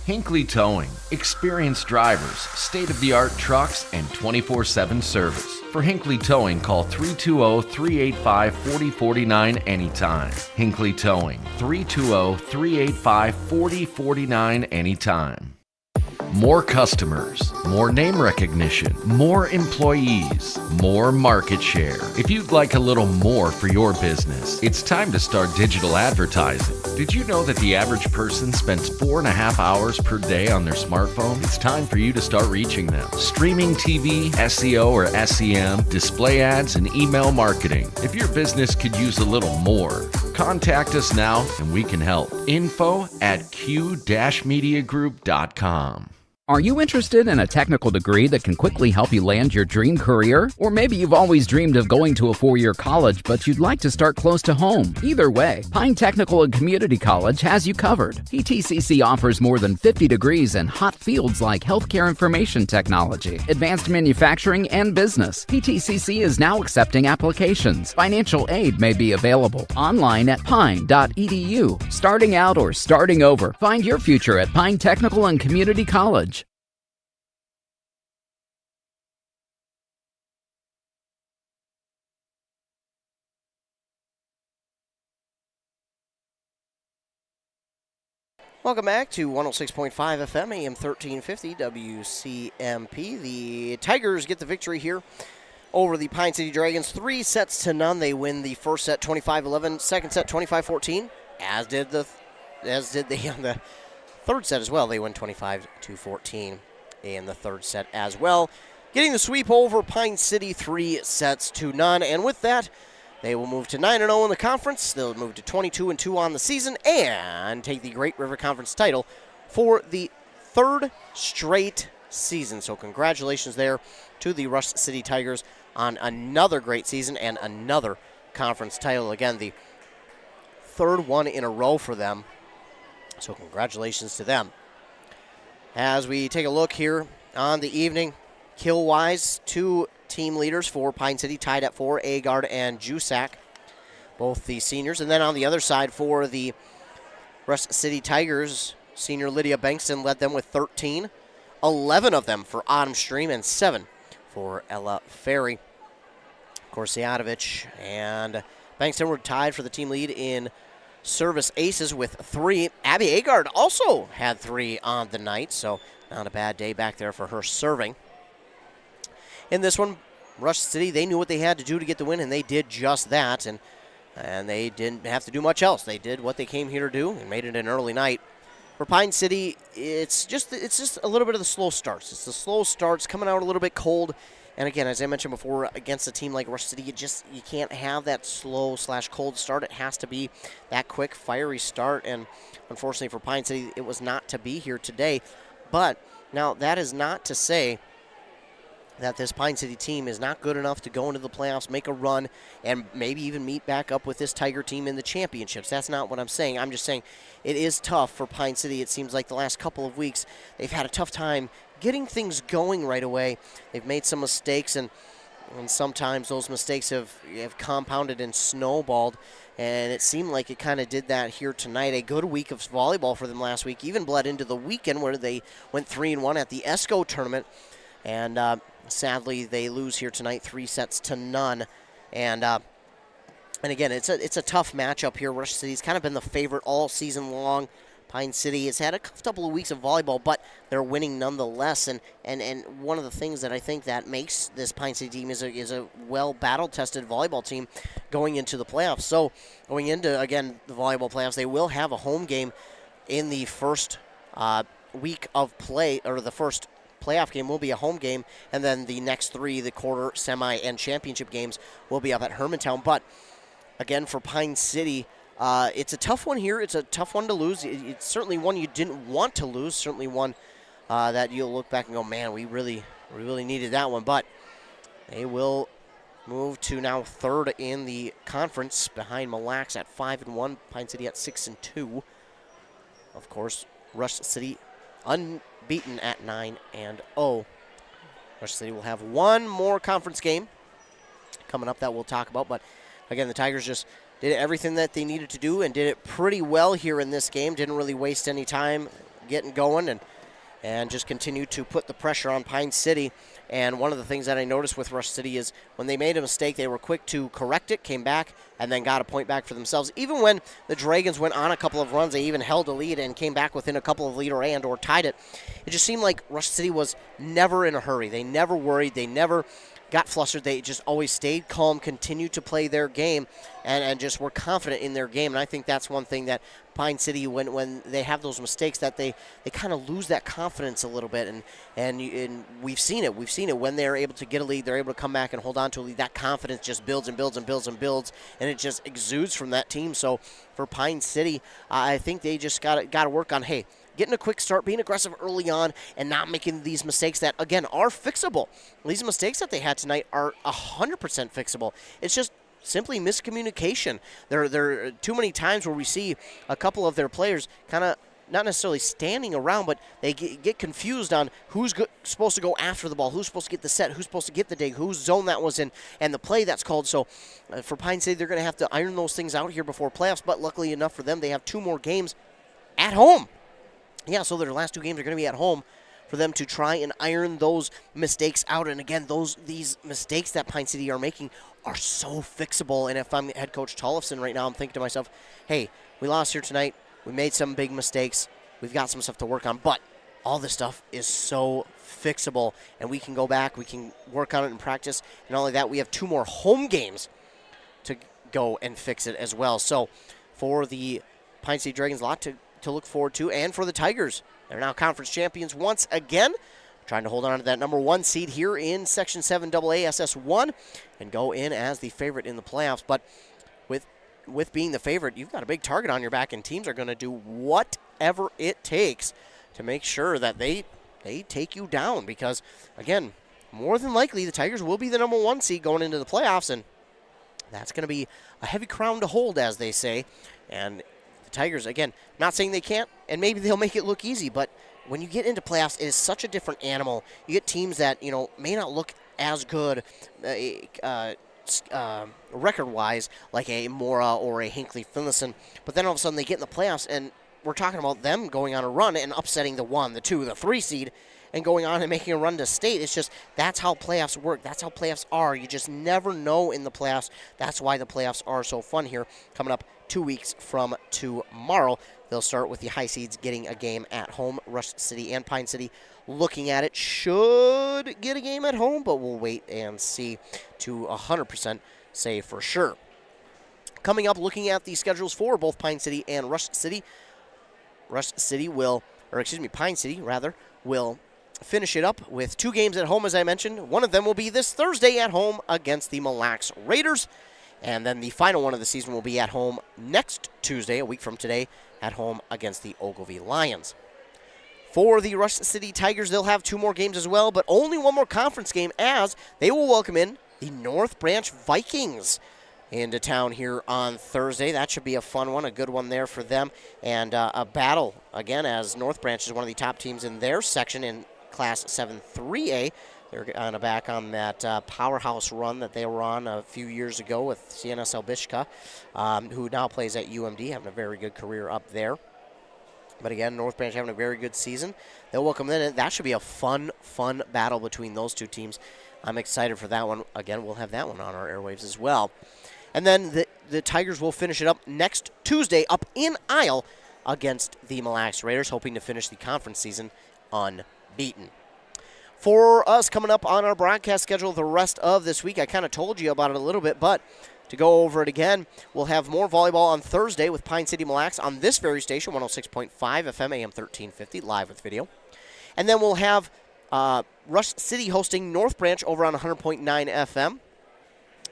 Hinkley Towing. Experienced drivers, state-of-the-art trucks, and 24/7 service. For Hinkley Towing, call 320-385-4049 anytime. Hinkley Towing. 320-385-4049 anytime. More customers, more name recognition, more employees, more market share. If you'd like a little more for your business, it's time to start digital advertising. Did you know that the average person spends 4.5 hours per day on their smartphone? It's time for you to start reaching them. Streaming TV, SEO or SEM, display ads, and email marketing. If your business could use a little more, contact us now and we can help. info@q-mediagroup.com. Are you interested in a technical degree that can quickly help you land your dream career? Or maybe you've always dreamed of going to a 4-year college, but you'd like to start close to home. Either way, Pine Technical and Community College has you covered. PTCC offers more than 50 degrees in hot fields like healthcare information technology, advanced manufacturing, and business. PTCC is now accepting applications. Financial aid may be available online at pine.edu. Starting out or starting over, find your future at Pine Technical and Community College. Welcome back to 106.5 FM, AM 1350, WCMP. The Tigers get the victory here over the Pine City Dragons, 3-0. They win the first set 25-11, second set 25-14, as did they on the third set as well. They win 25-14 in the third set as well, getting the sweep over Pine City 3-0. And with that, They will move to 9-0 in the conference. They'll move to 22-2 on the season and take the Great River Conference title for the third straight season. So congratulations there to the Rush City Tigers on another great season and another conference title. Again, the third one in a row for them. So congratulations to them. As we take a look here on the evening, kill-wise, 2 team leaders for Pine City tied at 4, Agard and Jusak, both the seniors. And then on the other side for the Rush City Tigers, senior Lydia Bankston led them with 13, 11 of them for Autumn Stream and 7 for Ella Ferry. Korsiadovich and Bankston were tied for the team lead in service aces with 3. Abby Agard also had 3 on the night, so not a bad day back there for her serving. In this one, Rush City, they knew what they had to do to get the win, and they did just that, and they didn't have to do much else. They did what they came here to do and made it an early night. For Pine City, it's just a little bit of the slow starts. It's the slow starts, coming out a little bit cold. And again, as I mentioned before, against a team like Rush City, you can't have that slow/cold start. It has to be that quick, fiery start. And unfortunately for Pine City, it was not to be here today. But now that is not to say that this Pine City team is not good enough to go into the playoffs, make a run, and maybe even meet back up with this Tiger team in the championships. That's not what I'm saying. I'm just saying it is tough for Pine City. It seems like the last couple of weeks they've had a tough time getting things going right away. They've made some mistakes, and sometimes those mistakes have compounded and snowballed, and it seemed like it kind of did that here tonight. A good week of volleyball for them last week, even bled into the weekend where they went 3-1 at the ESCO tournament, and sadly they lose here tonight 3-0. And again, it's a tough matchup here. Rush City's kind of been the favorite all season long. Pine City has had a couple of weeks of volleyball, but they're winning nonetheless. And one of the things that I think that makes this Pine City team is a well battle-tested volleyball team going into the playoffs. So going into, again, the volleyball playoffs, they will have a home game in the first week of play, or the first playoff game will be a home game, and then the next 3, the quarter, semi, and championship games, will be up at Hermantown. But again, for Pine City, it's a tough one here. It's a tough one to lose. It's certainly one you didn't want to lose. Certainly one that you'll look back and go, man, we really needed that one. But they will move to now third in the conference behind Mille Lacs at 5-1. Pine City at 6-2. Of course, Rush City unbeaten at 9-0. Rush City will have one more conference game coming up that we'll talk about. But again, the Tigers just did everything that they needed to do and did it pretty well here in this game. Didn't really waste any time getting going and just continued to put the pressure on Pine City. And one of the things that I noticed with Rush City is when they made a mistake, they were quick to correct it, came back, and then got a point back for themselves. Even when the Dragons went on a couple of runs, they even held a lead and came back within a couple of lead or tied it. It just seemed like Rush City was never in a hurry. They never worried. They never got flustered. They just always stayed calm, continued to play their game, and just were confident in their game. And I think that's one thing that Pine City, when they have those mistakes, that they kind of lose that confidence a little bit. And we've seen it. We've seen it when they're able to get a lead, they're able to come back and hold on to a lead. That confidence just builds and builds and builds and builds, and it just exudes from that team. So for Pine City, I think they just got to work on, hey, getting a quick start, being aggressive early on, and not making these mistakes that, again, are fixable. These mistakes that they had tonight are 100% fixable. It's just simply miscommunication. There are too many times where we see a couple of their players kind of not necessarily standing around, but they get confused on who's supposed to go after the ball, who's supposed to get the set, who's supposed to get the dig, whose zone that was in, and the play that's called. So for Pine City, they're going to have to iron those things out here before playoffs, but luckily enough for them, they have 2 more games at home. Yeah, so their last 2 games are going to be at home for them to try and iron those mistakes out. And again, these mistakes that Pine City are making are so fixable. And if I'm head coach Tollefson right now, I'm thinking to myself, hey, we lost here tonight. We made some big mistakes. We've got some stuff to work on. But all this stuff is so fixable. And we can go back. We can work on it in practice. And not only that, we have 2 more home games to go and fix it as well. So for the Pine City Dragons, a lot to look forward to. And for the Tigers, they're now conference champions once again. trying to hold on to that number 1 seed here in Section 7 AASS1 and go in as the favorite in the playoffs. But with being the favorite, you've got a big target on your back, and teams are going to do whatever it takes to make sure that they take you down because, again, more than likely the Tigers will be the number 1 seed going into the playoffs, and that's going to be a heavy crown to hold, as they say. And the Tigers, again, not saying they can't, and maybe they'll make it look easy, but when you get into playoffs, it is such a different animal. You get teams that, may not look as good record-wise, like a Mora or a Hinckley Finlayson, but then all of a sudden they get in the playoffs, and we're talking about them going on a run and upsetting the 1, the 2, the 3 seed, and going on and making a run to state. It's just, that's how playoffs work. That's how playoffs are. You just never know in the playoffs. That's why the playoffs are so fun here. Coming up 2 weeks from tomorrow, they'll start with the high seeds getting a game at home. Rush City and Pine City, looking at it, should get a game at home, but we'll wait and see to 100% say for sure. Coming up, looking at the schedules for both Pine City and Rush City. Pine City will finish it up with 2 games at home, as I mentioned. One of them will be this Thursday at home against the Mille Lacs Raiders. And then the final one of the season will be at home next Tuesday, a week from today, at home against the Ogilvie Lions. For the Rush City Tigers, they'll have 2 more games as well, but only 1 more conference game, as they will welcome in the North Branch Vikings into town here on Thursday. That should be a fun one, a good one there for them. And a battle, again, as North Branch is one of the top teams in their section in Class 7-3A. They're back on that powerhouse run that they were on a few years ago with CNSL Bishka, who now plays at UMD, having a very good career up there. But again, North Branch having a very good season. They'll welcome them in. That should be a fun battle between those 2 teams. I'm excited for that one. Again, we'll have that one on our airwaves as well. And then the Tigers will finish it up next Tuesday up in Isle against the Mille Lacs Raiders, hoping to finish the conference season unbeaten. For us coming up on our broadcast schedule the rest of this week, I kind of told you about it a little bit, but to go over it again, we'll have more volleyball on Thursday with Pine City Mille Lacs on this very station, 106.5 FM, AM 1350, live with video. And then we'll have Rush City hosting North Branch over on 100.9 FM.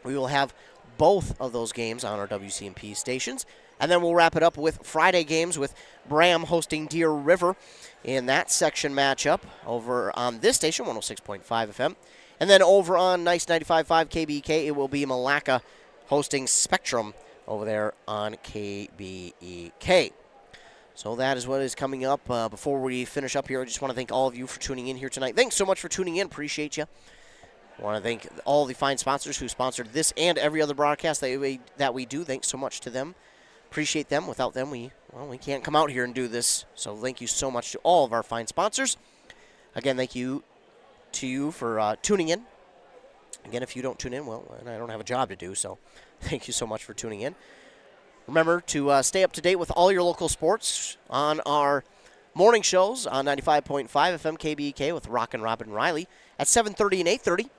We will have both of those games on our WCMP stations. And then we'll wrap it up with Friday games with Bram hosting Deer River in that section matchup over on this station, 106.5 FM. And then over on Nice 95.5 KBEK, it will be Malacca hosting Spectrum over there on KBEK. So that is what is coming up. Before we finish up here, I just want to thank all of you for tuning in here tonight. Thanks so much for tuning in. Appreciate you. I want to thank all the fine sponsors who sponsored this and every other broadcast that we do. Thanks so much to them. Appreciate them. Without them, we can't come out here and do this. So thank you so much to all of our fine sponsors. Again, thank you to you for tuning in. Again, if you don't tune in, well, I don't have a job to do, so thank you so much for tuning in. Remember to stay up to date with all your local sports on our morning shows on 95.5 FM KBEK with Rock and Robin Riley at 7:30 and 8:30.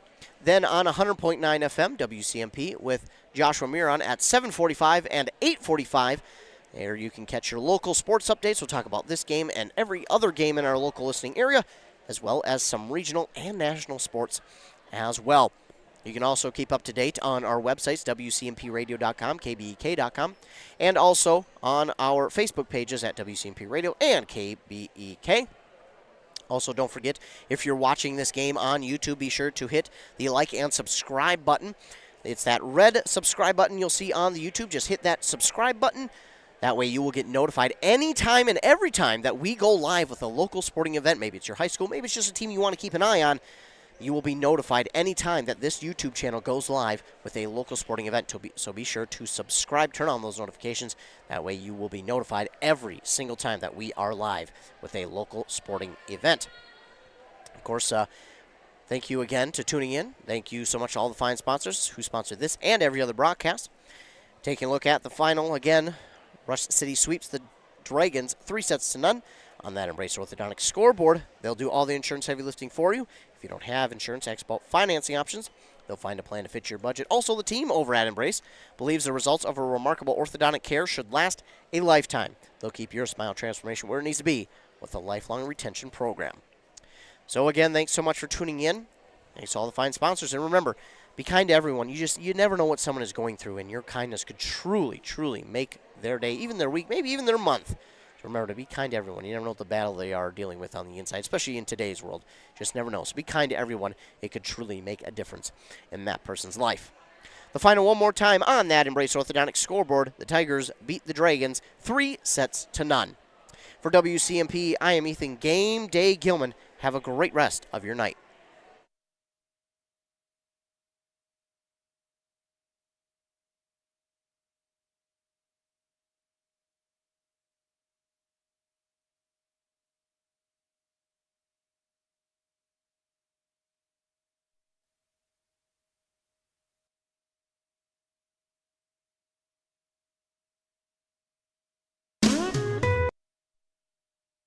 Then on 100.9 FM WCMP with Joshua Miron at 7:45 and 8:45. There you can catch your local sports updates. We'll talk about this game and every other game in our local listening area, as well as some regional and national sports as well. You can also keep up to date on our websites, WCMPradio.com, KBEK.com, and also on our Facebook pages at WCMP Radio and KBEK. Also, don't forget, if you're watching this game on YouTube, be sure to hit the like and subscribe button. It's that red subscribe button you'll see on the YouTube. Just hit that subscribe button. That way you will get notified anytime and every time that we go live with a local sporting event. Maybe it's your high school, maybe it's just a team you want to keep an eye on. You will be notified anytime that this YouTube channel goes live with a local sporting event. So be sure to subscribe, turn on those notifications. That way you will be notified every single time that we are live with a local sporting event. Of course, thank you again to tuning in. Thank you so much to all the fine sponsors who sponsored this and every other broadcast. Taking a look at the final again, Rush City sweeps the Dragons 3-0 on that Embrace Orthodontic scoreboard. They'll do all the insurance heavy lifting for you. If you don't have insurance, ask about financing options. They'll find a plan to fit your budget. Also, the team over at Embrace believes the results of a remarkable orthodontic care should last a lifetime. They'll keep your smile transformation where it needs to be with a lifelong retention program. So again, thanks so much for tuning in. Thanks to all the fine sponsors. And remember, be kind to everyone. You never know what someone is going through, and your kindness could truly, truly make their day, even their week, maybe even their month. So remember to be kind to everyone. You never know what the battle they are dealing with on the inside, especially in today's world. Just never know. So be kind to everyone. It could truly make a difference in that person's life. The final one more time on that Embrace Orthodontics scoreboard. The Tigers beat the Dragons 3-0. For WCMP, I am Ethan Game Day Gilman. Have a great rest of your night.